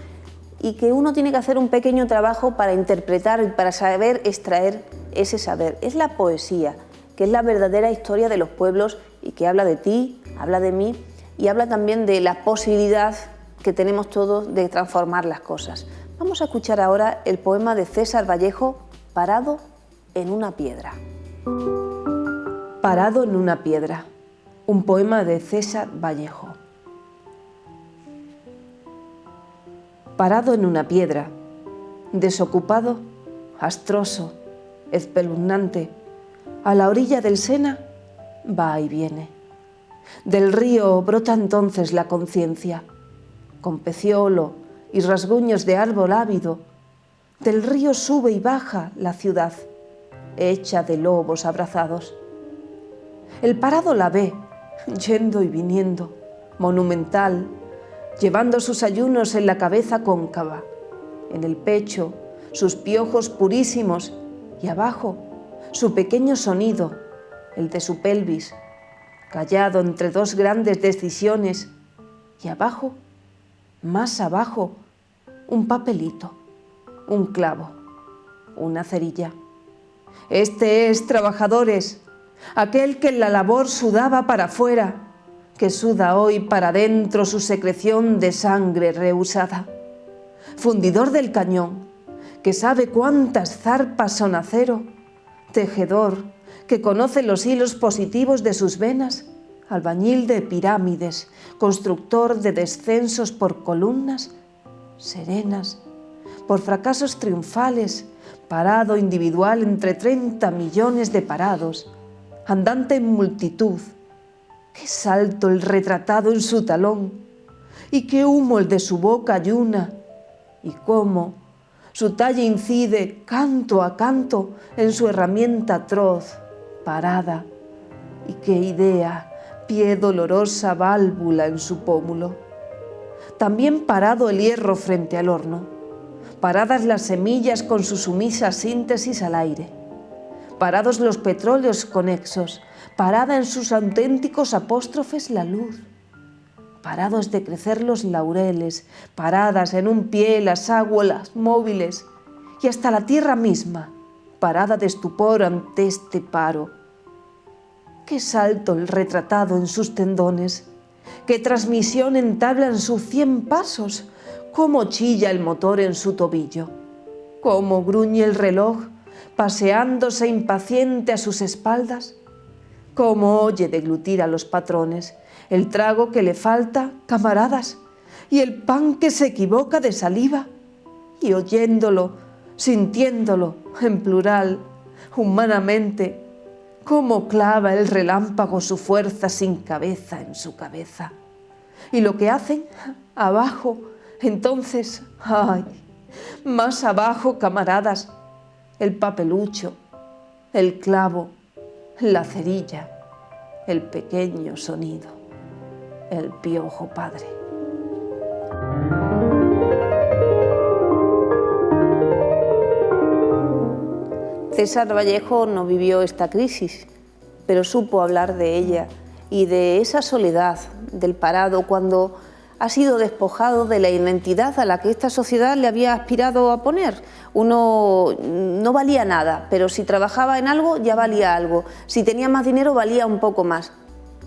y que uno tiene que hacer un pequeño trabajo para interpretar y para saber extraer ese saber. Es la poesía, que es la verdadera historia de los pueblos y que habla de ti, habla de mí y habla también de la posibilidad que tenemos todos de transformar las cosas. Vamos a escuchar ahora el poema de César Vallejo, Parado en una piedra. Parado en una piedra, un poema de César Vallejo. Parado en una piedra, desocupado, astroso, espeluznante, a la orilla del Sena va y viene. Del río brota entonces la conciencia, con peciolo y rasguños de árbol ávido. Del río sube y baja la ciudad, hecha de lobos abrazados. El parado la ve, yendo y viniendo, monumental, llevando sus ayunos en la cabeza cóncava, en el pecho sus piojos purísimos y abajo su pequeño sonido, el de su pelvis, callado entre dos grandes decisiones, y abajo, más abajo, un papelito, un clavo, una cerilla. Este es, trabajadores, aquel que en la labor sudaba para afuera, que suda hoy para dentro su secreción de sangre rehusada. Fundidor del cañón, que sabe cuántas zarpas son acero, tejedor, que conoce los hilos positivos de sus venas, albañil de pirámides, constructor de descensos por columnas serenas, por fracasos triunfales, parado individual entre 30 millones de parados, andante en multitud. Qué salto el retratado en su talón, y qué humo el de su boca ayuna, y cómo su talle incide canto a canto en su herramienta atroz, parada, y qué idea, pie dolorosa válvula en su pómulo. También parado el hierro frente al horno, paradas las semillas con su sumisa síntesis al aire, parados los petróleos conexos, parada en sus auténticos apóstrofes la luz, parados de crecer los laureles, paradas en un pie las águilas móviles y hasta la tierra misma, parada de estupor ante este paro. Qué salto el retratado en sus tendones, qué transmisión entabla en sus 100 pasos, cómo chilla el motor en su tobillo, cómo gruñe el reloj paseándose impaciente a sus espaldas, cómo oye deglutir a los patrones el trago que le falta, camaradas, y el pan que se equivoca de saliva, y oyéndolo, sintiéndolo, en plural, humanamente, cómo clava el relámpago su fuerza sin cabeza en su cabeza. Y lo que hacen abajo, entonces, ¡ay! Más abajo, camaradas, el papelucho, el clavo, la cerilla, el pequeño sonido, el piojo padre. César Vallejo no vivió esta crisis, pero supo hablar de ella y de esa soledad del parado cuando ha sido despojado de la identidad a la que esta sociedad le había aspirado a poner. Uno no valía nada, pero si trabajaba en algo ya valía algo, si tenía más dinero valía un poco más.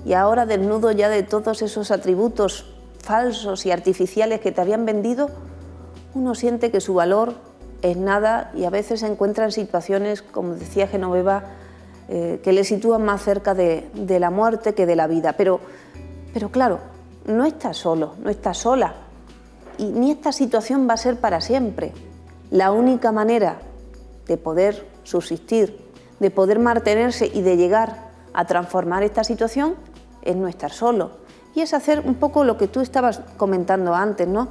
Y ahora, desnudo ya de todos esos atributos falsos y artificiales que te habían vendido, uno siente que su valor es nada y a veces se encuentra en situaciones, como decía Genoveva, que le sitúan más cerca de la muerte que de la vida. Pero claro, no estás solo, no estás sola, y ni esta situación va a ser para siempre. La única manera de poder subsistir, de poder mantenerse y de llegar a transformar esta situación es no estar solo. Y es hacer un poco lo que tú estabas comentando antes, ¿no?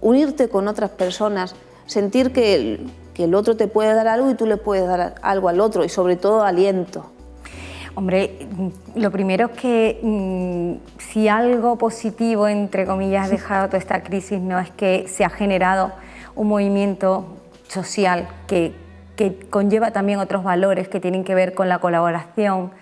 Unirte con otras personas, sentir que el otro te puede dar algo y tú le puedes dar algo al otro, y sobre todo aliento. Hombre, lo primero es que si algo positivo, entre comillas, ha dejado toda esta crisis, no es que se ha generado un movimiento social que conlleva también otros valores que tienen que ver con la colaboración,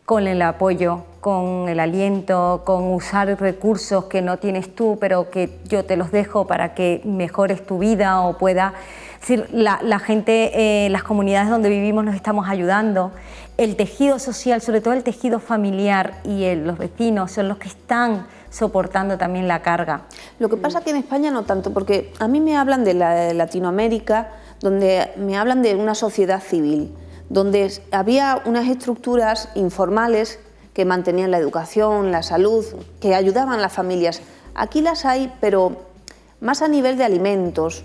con el apoyo, con el aliento, con usar recursos que no tienes tú, pero que yo te los dejo para que mejores tu vida o pueda... Es decir, la gente, las comunidades donde vivimos nos estamos ayudando. El tejido social, sobre todo el tejido familiar y los vecinos son los que están soportando también la carga. Lo que pasa que en España no tanto, porque a mí me hablan de Latinoamérica, donde me hablan de una sociedad civil, donde había unas estructuras informales que mantenían la educación, la salud, que ayudaban a las familias. Aquí las hay, pero más a nivel de alimentos,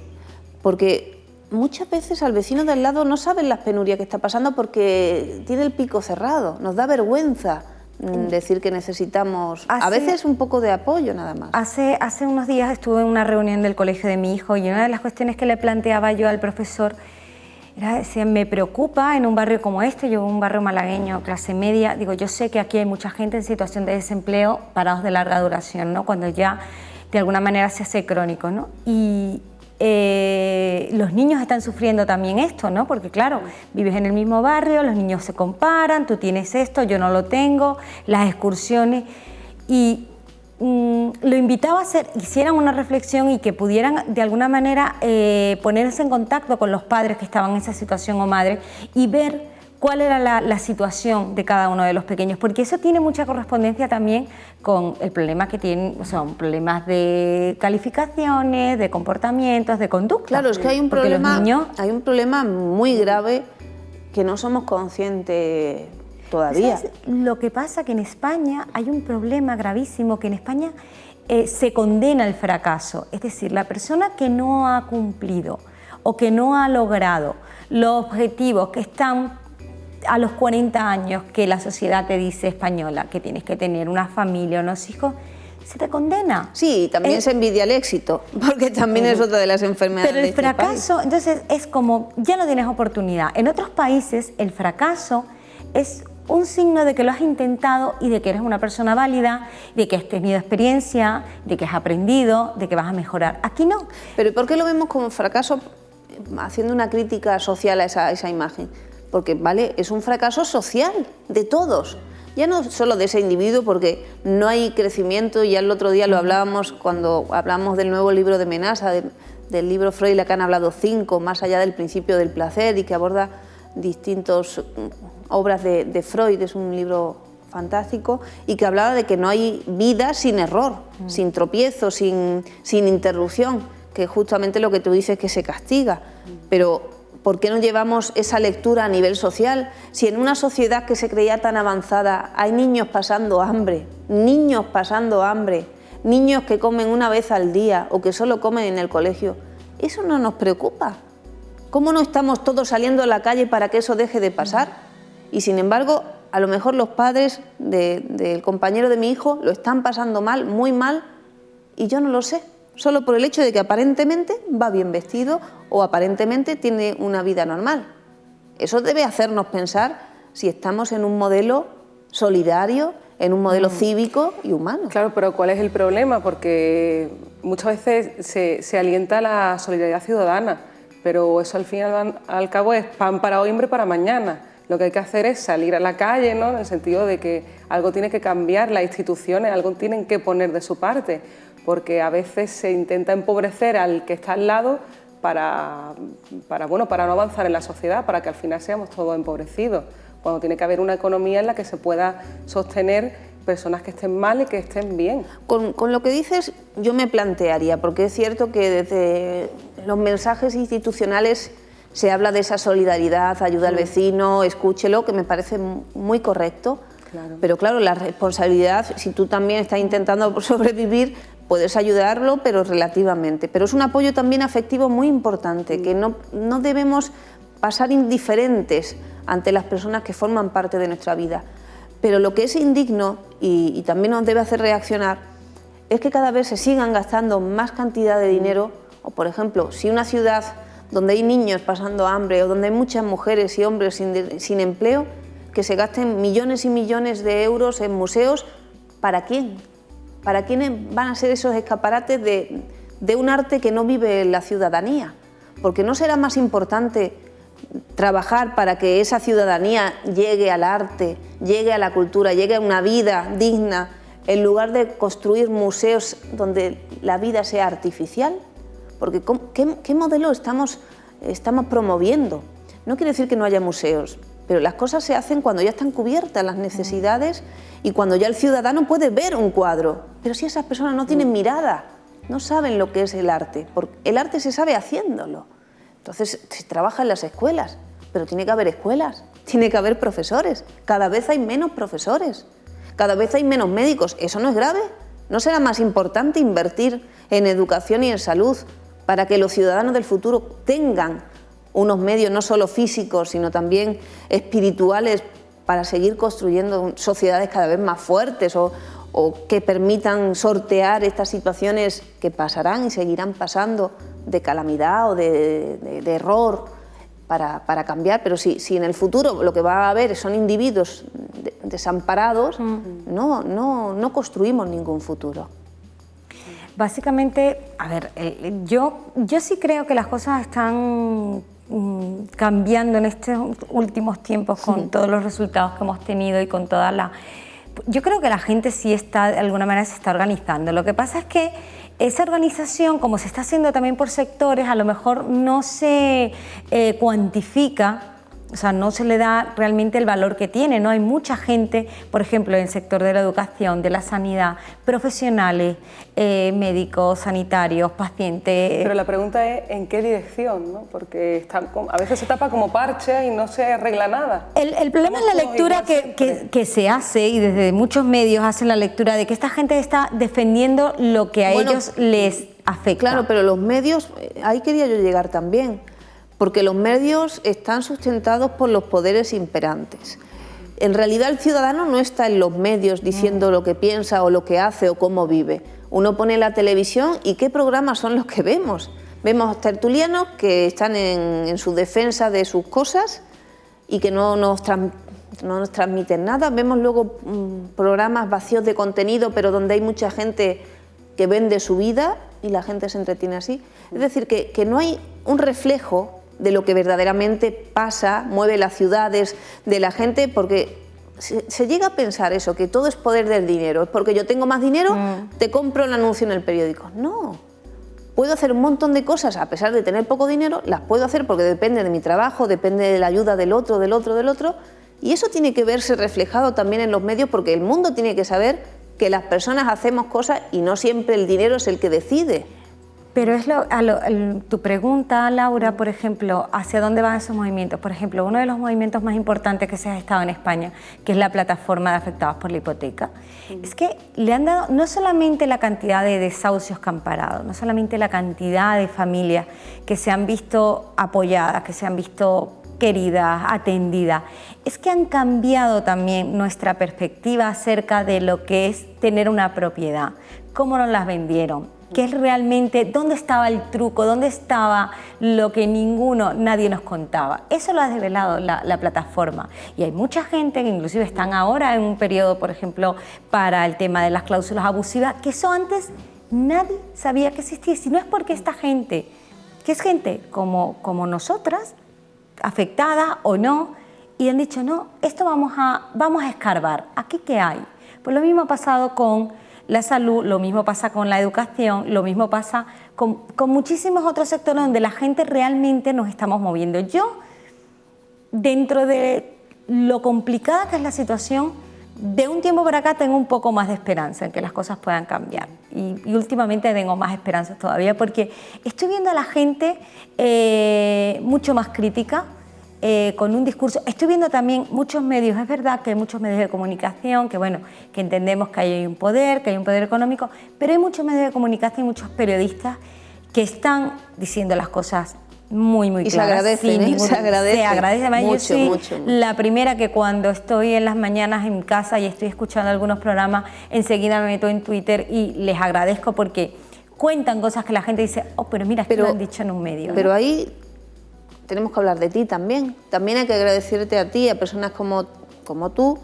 porque muchas veces al vecino de al lado no saben las penurias que está pasando porque tiene el pico cerrado. Nos da vergüenza decir que necesitamos a veces un poco de apoyo nada más. Hace unos días estuve en una reunión del colegio de mi hijo y una de las cuestiones que le planteaba yo al profesor era, decía, me preocupa en un barrio como este, yo un barrio malagueño, clase media, digo, yo sé que aquí hay mucha gente en situación de desempleo, parados de larga duración, ¿no? Cuando ya de alguna manera se hace crónico, ¿no? Y los niños están sufriendo también esto, ¿no? Porque claro, vives en el mismo barrio, los niños se comparan, tú tienes esto, yo no lo tengo, las excursiones, y lo invitaba a que hicieran una reflexión y que pudieran de alguna manera ponerse en contacto con los padres que estaban en esa situación o madres y ver cuál era la situación de cada uno de los pequeños, porque eso tiene mucha correspondencia también con el problema que tienen, son problemas de calificaciones, de comportamientos, de conducta. Claro, es que hay un problema muy grave que no somos conscientes todavía. ¿Sabes? Lo que pasa que en España hay un problema gravísimo, que en España se condena el fracaso, es decir, la persona que no ha cumplido o que no ha logrado los objetivos que están a los 40 años que la sociedad te dice española, que tienes que tener una familia, unos hijos, se te condena. Sí, también se envidia el éxito, porque también es otra de las enfermedades. Pero el fracaso, entonces, es como, ya no tienes oportunidad. En otros países, el fracaso es un signo de que lo has intentado y de que eres una persona válida, de que has tenido experiencia, de que has aprendido, de que vas a mejorar. Aquí no. Pero ¿y por qué lo vemos como fracaso, haciendo una crítica social a esa imagen? Porque, ¿vale?, es un fracaso social de todos, ya no solo de ese individuo, porque no hay crecimiento. Ya el otro día lo hablábamos cuando hablamos del nuevo libro de Menasa, del libro Freud Lacan ha hablado 5, más allá del principio del placer, y que aborda distintas obras de Freud. Es un libro fantástico y que hablaba de que no hay vida sin error, sin tropiezo, sin interrupción, que justamente lo que tú dices que se castiga. Pero ¿por qué no llevamos esa lectura a nivel social? Si en una sociedad que se creía tan avanzada hay niños pasando hambre, niños que comen una vez al día o que solo comen en el colegio, eso no nos preocupa. ¿Cómo no estamos todos saliendo a la calle para que eso deje de pasar? Y sin embargo, a lo mejor los padres del compañero de mi hijo lo están pasando mal, muy mal, y yo no lo sé, solo por el hecho de que aparentemente va bien vestido o aparentemente tiene una vida normal. Eso debe hacernos pensar si estamos en un modelo solidario, en un modelo cívico y humano. Claro, pero ¿cuál es el problema? Porque muchas veces se alienta la solidaridad ciudadana, pero eso al fin y al cabo es pan para hoy, hambre para mañana. Lo que hay que hacer es salir a la calle, ¿no? En el sentido de que algo tiene que cambiar, las instituciones algo tienen que poner de su parte, porque a veces se intenta empobrecer al que está al lado para no avanzar en la sociedad, para que al final seamos todos empobrecidos, cuando tiene que haber una economía en la que se pueda sostener personas que estén mal y que estén bien. Con lo que dices yo me plantearía, porque es cierto que desde los mensajes institucionales se habla de esa solidaridad, ayuda al vecino, escúchelo, que me parece muy correcto. Claro. Pero claro, la responsabilidad, si tú también estás intentando sobrevivir, puedes ayudarlo, pero relativamente. Pero es un apoyo también afectivo muy importante, que no debemos pasar indiferentes ante las personas que forman parte de nuestra vida. Pero lo que es indigno y también nos debe hacer reaccionar es que cada vez se sigan gastando más cantidad de dinero, o por ejemplo, si una ciudad donde hay niños pasando hambre o donde hay muchas mujeres y hombres sin empleo, que se gasten millones y millones de euros en museos, ¿para quién? ¿Para quiénes van a ser esos escaparates de un arte que no vive en la ciudadanía? Porque ¿no será más importante trabajar para que esa ciudadanía llegue al arte, llegue a la cultura, llegue a una vida digna, en lugar de construir museos donde la vida sea artificial? Porque ¿qué modelo estamos promoviendo? No quiere decir que no haya museos, pero las cosas se hacen cuando ya están cubiertas las necesidades y cuando ya el ciudadano puede ver un cuadro. Pero si esas personas no tienen mirada, no saben lo que es el arte, porque el arte se sabe haciéndolo. Entonces se trabaja en las escuelas, pero tiene que haber escuelas, tiene que haber profesores. Cada vez hay menos profesores, cada vez hay menos médicos. ¿Eso no es grave? ¿No será más importante invertir en educación y en salud para que los ciudadanos del futuro tengan unos medios no solo físicos, sino también espirituales para seguir construyendo sociedades cada vez más fuertes o que permitan sortear estas situaciones que pasarán y seguirán pasando de calamidad o de error para cambiar? Pero si en el futuro lo que va a haber son individuos desamparados, no construimos ningún futuro. Básicamente, a ver, yo sí creo que las cosas están cambiando en estos últimos tiempos con todos los resultados que hemos tenido y con toda la... Yo creo que la gente sí está, de alguna manera se está organizando. Lo que pasa es que esa organización, como se está haciendo también por sectores, a lo mejor no se cuantifica, o sea, no se le da realmente el valor que tiene, ¿no? Hay mucha gente, por ejemplo, en el sector de la educación, de la sanidad, profesionales, médicos, sanitarios, pacientes... Pero la pregunta es ¿en qué dirección? ¿No? Porque a veces se tapa como parche y no se arregla nada. El problema es la lectura que se hace, y desde muchos medios hacen la lectura de que esta gente está defendiendo lo que a ellos les afecta. Claro, pero los medios, ahí quería yo llegar también, porque los medios están sustentados por los poderes imperantes. En realidad el ciudadano no está en los medios diciendo lo que piensa o lo que hace o cómo vive. Uno pone la televisión y ¿qué programas son los que vemos? Vemos tertulianos que están en su defensa de sus cosas y que no nos transmiten nada. Vemos luego programas vacíos de contenido, pero donde hay mucha gente que vende su vida y la gente se entretiene así. Es decir, que no hay un reflejo de lo que verdaderamente pasa, mueve las ciudades, de la gente, porque se llega a pensar eso, que todo es poder del dinero. Es porque yo tengo más dinero, te compro el anuncio en el periódico. No, puedo hacer un montón de cosas, a pesar de tener poco dinero, las puedo hacer porque depende de mi trabajo, depende de la ayuda del otro, y eso tiene que verse reflejado también en los medios, porque el mundo tiene que saber que las personas hacemos cosas y no siempre el dinero es el que decide. Pero es tu pregunta, Laura, por ejemplo, ¿hacia dónde van esos movimientos? Por ejemplo, uno de los movimientos más importantes que se ha estado en España, que es la plataforma de afectados por la hipoteca, es que le han dado no solamente la cantidad de desahucios que han parado, no solamente la cantidad de familias que se han visto apoyadas, que se han visto queridas, atendidas. Es que han cambiado también nuestra perspectiva acerca de lo que es tener una propiedad, cómo nos las vendieron, qué es realmente, dónde estaba el truco, dónde estaba lo que nadie nos contaba. Eso lo ha desvelado la plataforma. Y hay mucha gente que inclusive están ahora en un periodo, por ejemplo, para el tema de las cláusulas abusivas, que eso antes nadie sabía que existía. Si no es porque esta gente, que es gente como nosotras, afectada o no, y han dicho, no, esto vamos a escarbar, ¿aquí qué hay? Pues lo mismo ha pasado con la salud, lo mismo pasa con la educación, lo mismo pasa con muchísimos otros sectores donde la gente realmente nos estamos moviendo. Yo, dentro de lo complicada que es la situación, de un tiempo para acá tengo un poco más de esperanza en que las cosas puedan cambiar y últimamente tengo más esperanza todavía porque estoy viendo a la gente mucho más crítica, con un discurso. Estoy viendo también muchos medios, es verdad que hay muchos medios de comunicación, que bueno, que entendemos que hay un poder económico, pero hay muchos medios de comunicación y muchos periodistas que están diciendo las cosas muy claras. Y se agradece, se agradece. Además, yo soy mucho. la primera que cuando estoy en las mañanas en mi casa y estoy escuchando algunos programas, enseguida me meto en Twitter y les agradezco porque cuentan cosas que la gente dice, oh, pero mira, esto lo han dicho en un medio, ¿no? Pero ahí tenemos que hablar de ti también. También hay que agradecerte a ti, a personas como tú,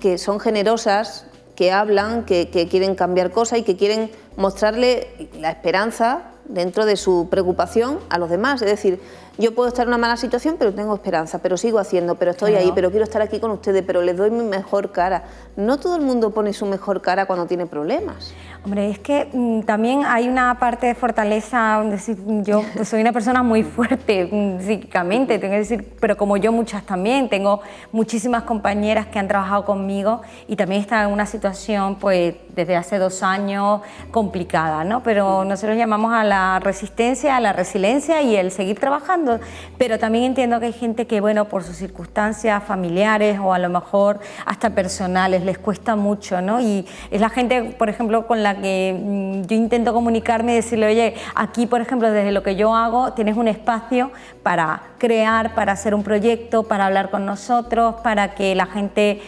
que son generosas, que hablan, que quieren cambiar cosas y que quieren mostrarle la esperanza dentro de su preocupación a los demás. Es decir, yo puedo estar en una mala situación, pero tengo esperanza, pero sigo haciendo, pero estoy ahí, pero quiero estar aquí con ustedes, pero les doy mi mejor cara. No todo el mundo pone su mejor cara cuando tiene problemas. Hombre, es que también hay una parte de fortaleza, es decir, yo soy una persona muy fuerte psíquicamente, tengo que decir, pero como yo muchas también, tengo muchísimas compañeras que han trabajado conmigo y también están en una situación pues desde hace 2 años complicada, ¿no? Pero nosotros llamamos a la resistencia, a la resiliencia y el seguir trabajando, pero también entiendo que hay gente que, bueno, por sus circunstancias familiares o a lo mejor hasta personales les cuesta mucho, ¿no? Y es la gente, por ejemplo, con la que yo intento comunicarme y decirle, oye, aquí, por ejemplo, desde lo que yo hago, tienes un espacio para crear, para hacer un proyecto, para hablar con nosotros, para que la gente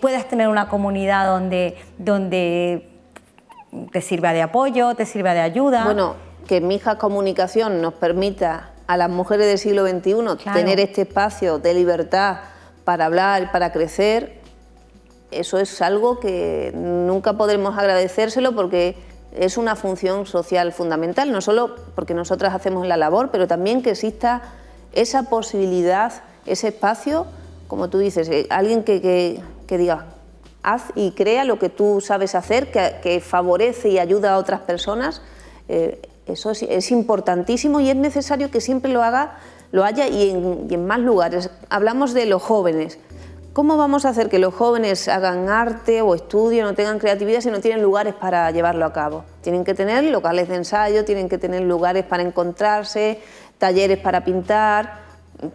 puedas tener una comunidad donde te sirva de apoyo, te sirva de ayuda. Bueno, que Mijas Comunicación nos permita a las mujeres del siglo XXI tener este espacio de libertad para hablar, para crecer, eso es algo que nunca podremos agradecérselo porque es una función social fundamental, no solo porque nosotras hacemos la labor, pero también que exista esa posibilidad, ese espacio, como tú dices, alguien que diga, haz y crea lo que tú sabes hacer, que favorece y ayuda a otras personas, eso es importantísimo y es necesario que siempre lo haya y en más lugares. Hablamos de los jóvenes. ¿Cómo vamos a hacer que los jóvenes hagan arte o estudien o tengan creatividad si no tienen lugares para llevarlo a cabo? Tienen que tener locales de ensayo, tienen que tener lugares para encontrarse, talleres para pintar,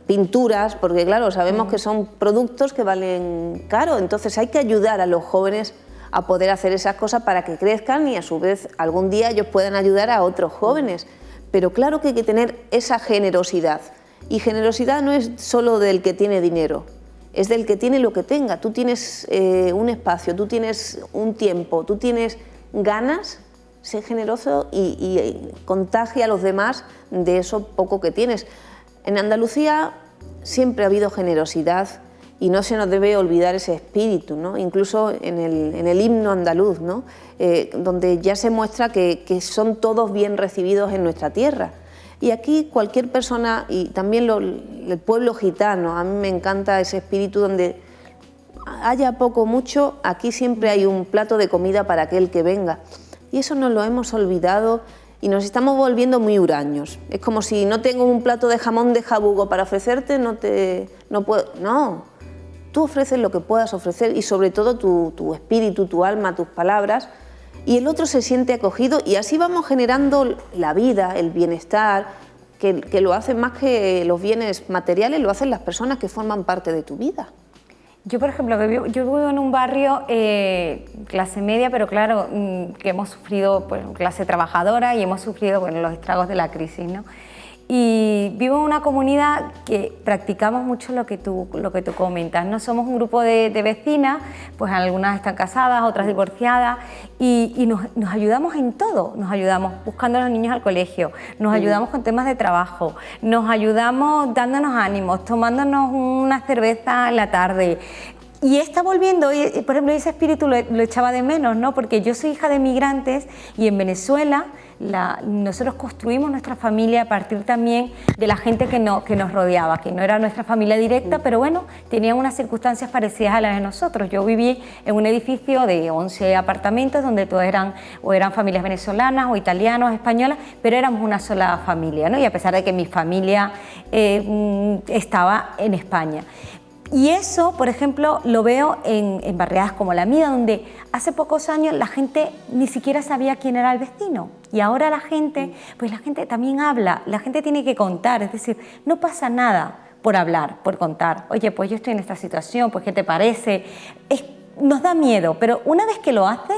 pinturas, porque claro, sabemos que son productos que valen caro, entonces hay que ayudar a los jóvenes a poder hacer esas cosas para que crezcan y a su vez algún día ellos puedan ayudar a otros jóvenes. Pero claro que hay que tener esa generosidad y generosidad no es solo del que tiene dinero, es del que tiene lo que tenga. Tú tienes un espacio, tú tienes un tiempo, tú tienes ganas, sé generoso y contagia a los demás de eso poco que tienes. En Andalucía siempre ha habido generosidad y no se nos debe olvidar ese espíritu, ¿no? Incluso en el himno andaluz, ¿no? Donde ya se muestra que son todos bien recibidos en nuestra tierra. Y aquí cualquier persona, y también el pueblo gitano, a mí me encanta ese espíritu donde haya poco o mucho, aquí siempre hay un plato de comida para aquel que venga. Y eso nos lo hemos olvidado y nos estamos volviendo muy huraños. Es como si no tengo un plato de jamón de jabugo para ofrecerte, no puedo. No, tú ofreces lo que puedas ofrecer y sobre todo tu espíritu, tu alma, tus palabras, y el otro se siente acogido y así vamos generando la vida, el bienestar, que lo hacen más que los bienes materiales, lo hacen las personas que forman parte de tu vida. Yo, por ejemplo, yo vivo en un barrio clase media, pero claro, que hemos sufrido, pues, clase trabajadora y hemos sufrido, bueno, los estragos de la crisis, ¿no? y vivo en una comunidad que practicamos mucho lo que tú comentas, ¿no? Somos un grupo de vecinas, pues algunas están casadas, otras divorciadas, y nos ayudamos en todo. Nos ayudamos buscando a los niños al colegio, nos ayudamos con temas de trabajo, nos ayudamos dándonos ánimos, tomándonos una cerveza en la tarde. Y está volviendo, por ejemplo, ese espíritu lo echaba de menos, ¿no? Porque yo soy hija de migrantes y en Venezuela nosotros construimos nuestra familia a partir también de la gente que nos rodeaba, que no era nuestra familia directa, pero bueno, tenían unas circunstancias parecidas a las de nosotros. Yo viví en un edificio de 11 apartamentos donde todos eran familias venezolanas o italianas, españolas, pero éramos una sola familia, ¿no? Y a pesar de que mi familia estaba en España. Y eso, por ejemplo, lo veo en barriadas como la mía, donde hace pocos años la gente ni siquiera sabía quién era el vecino. Y ahora la gente también habla, la gente tiene que contar, es decir, no pasa nada por hablar, por contar. Oye, pues yo estoy en esta situación, pues ¿qué te parece? Nos da miedo, pero una vez que lo haces,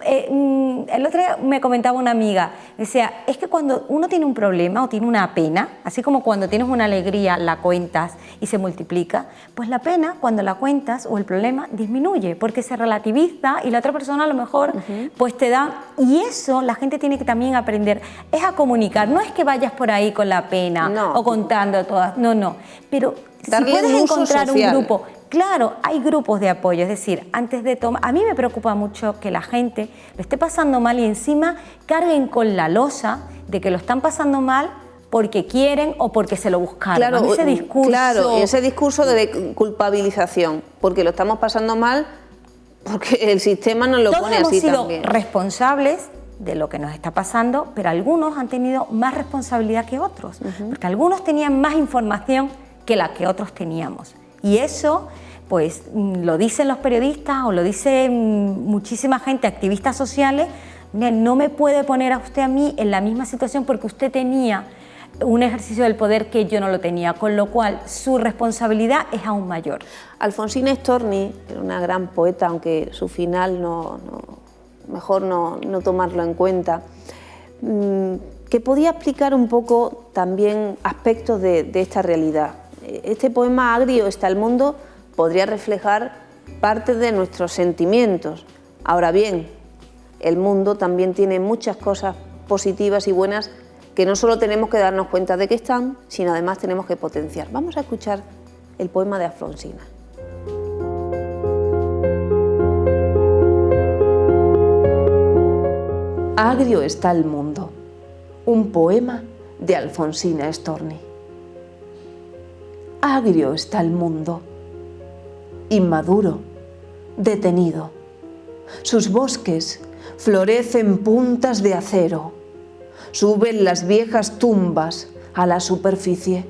el otro día me comentaba una amiga, decía, es que cuando uno tiene un problema o tiene una pena, así como cuando tienes una alegría la cuentas y se multiplica, pues la pena cuando la cuentas o el problema disminuye porque se relativiza y la otra persona a lo mejor pues te da, y eso la gente tiene que también aprender, es a comunicar, no es que vayas por ahí con la pena o contando todas, no, pero darle si puedes encontrar un social. grupo. Claro, hay grupos de apoyo, es decir, antes de tomar... A mí me preocupa mucho que la gente lo esté pasando mal y encima carguen con la losa de que lo están pasando mal porque quieren o porque se lo buscaron. Claro, ese discurso... Claro, ese discurso de culpabilización, porque lo estamos pasando mal, porque el sistema nos lo pone así también. Todos hemos sido responsables de lo que nos está pasando, pero algunos han tenido más responsabilidad que otros, porque algunos tenían más información que la que otros teníamos. Y eso, pues, lo dicen los periodistas o lo dice muchísima gente, activistas sociales, no me puede poner a usted a mí en la misma situación porque usted tenía un ejercicio del poder que yo no lo tenía, con lo cual su responsabilidad es aún mayor. Alfonsina Storni era una gran poeta, aunque su final mejor no tomarlo en cuenta, que podía explicar un poco también aspectos de esta realidad. Este poema Agrio está el mundo podría reflejar parte de nuestros sentimientos. Ahora bien, el mundo también tiene muchas cosas positivas y buenas que no solo tenemos que darnos cuenta de que están, sino además tenemos que potenciar. Vamos a escuchar el poema de Alfonsina. Agrio está el mundo, un poema de Alfonsina Storni. Agrio está el mundo, inmaduro, detenido. Sus bosques florecen puntas de acero, suben las viejas tumbas a la superficie.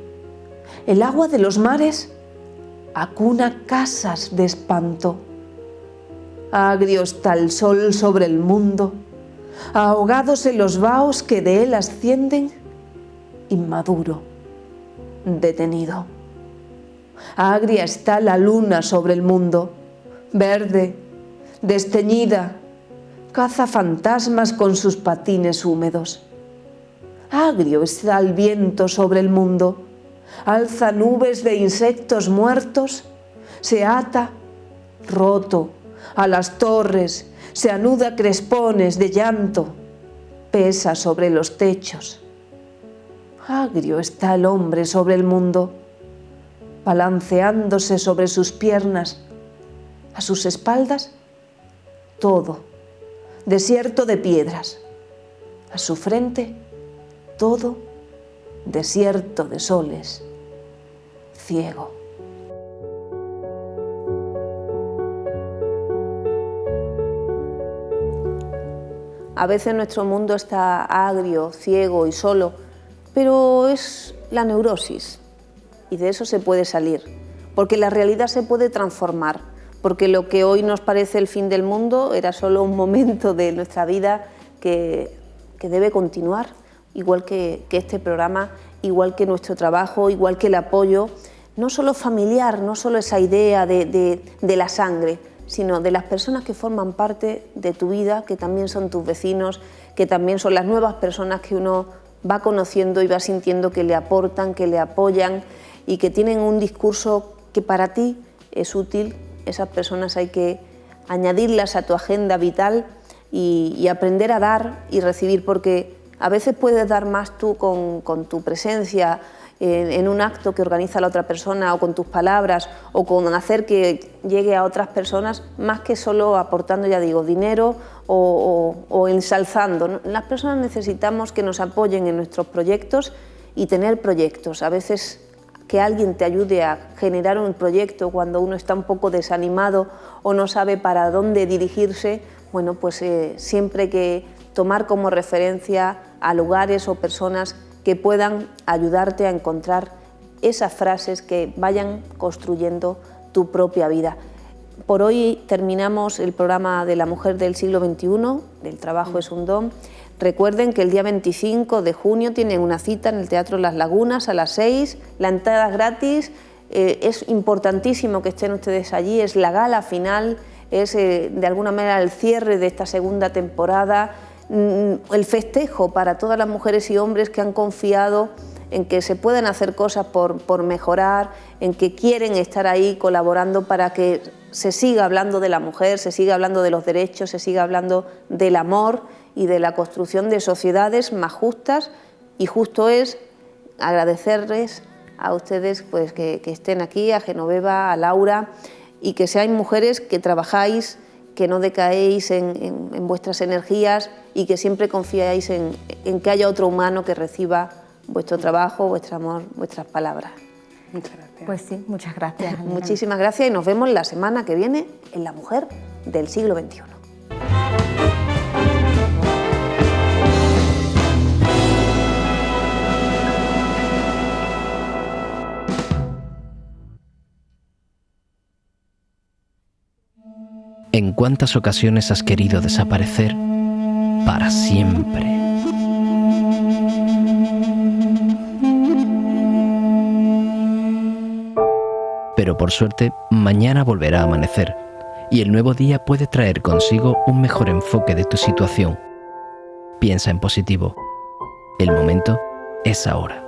El agua de los mares acuna casas de espanto. Agrio está el sol sobre el mundo, ahogados en los vaos que de él ascienden, inmaduro, detenido. Agria está la luna sobre el mundo, verde, desteñida, caza fantasmas con sus patines húmedos. Agrio está el viento sobre el mundo, alza nubes de insectos muertos, se ata, roto, a las torres, se anuda crespones de llanto, pesa sobre los techos. Agrio está el hombre sobre el mundo, balanceándose sobre sus piernas, a sus espaldas todo, desierto de piedras, a su frente todo, desierto de soles, ciego. A veces nuestro mundo está agrio, ciego y solo, pero es la neurosis. Y de eso se puede salir, porque la realidad se puede transformar, porque lo que hoy nos parece el fin del mundo era solo un momento de nuestra vida que debe continuar, igual que este programa, igual que nuestro trabajo, igual que el apoyo, no solo familiar, no solo esa idea de la sangre, sino de las personas que forman parte de tu vida, que también son tus vecinos, que también son las nuevas personas que uno va conociendo y va sintiendo que le aportan, que le apoyan y que tienen un discurso que para ti es útil. Esas personas hay que añadirlas a tu agenda vital y aprender a dar y recibir, porque a veces puedes dar más tú con tu presencia en un acto que organiza la otra persona, o con tus palabras, o con hacer que llegue a otras personas, más que solo aportando, ya digo, dinero o ensalzando. Las personas necesitamos que nos apoyen en nuestros proyectos y tener proyectos. A veces que alguien te ayude a generar un proyecto cuando uno está un poco desanimado o no sabe para dónde dirigirse, bueno, pues siempre hay que tomar como referencia a lugares o personas que puedan ayudarte a encontrar esas frases que vayan construyendo tu propia vida. Por hoy terminamos el programa de la mujer del siglo XXI, del trabajo es un don. Recuerden que el día 25 de junio tienen una cita en el Teatro Las Lagunas a las 6, la entrada es gratis, es importantísimo que estén ustedes allí, es la gala final, es de alguna manera el cierre de esta segunda temporada, el festejo para todas las mujeres y hombres que han confiado en que se pueden hacer cosas por mejorar, en que quieren estar ahí colaborando para que se siga hablando de la mujer, se siga hablando de los derechos, se siga hablando del amor y de la construcción de sociedades más justas. Y justo es agradecerles a ustedes pues, que estén aquí, a Genoveva, a Laura, y que seáis mujeres que trabajáis, que no decaéis en vuestras energías y que siempre confiáis en que haya otro humano que reciba vuestro trabajo, vuestro amor, vuestras palabras. Muchas gracias. Pues sí, muchas gracias. Muchísimas gracias y nos vemos la semana que viene en La Mujer del siglo XXI. ¿En cuántas ocasiones has querido desaparecer para siempre? Pero por suerte, mañana volverá a amanecer y el nuevo día puede traer consigo un mejor enfoque de tu situación. Piensa en positivo. El momento es ahora.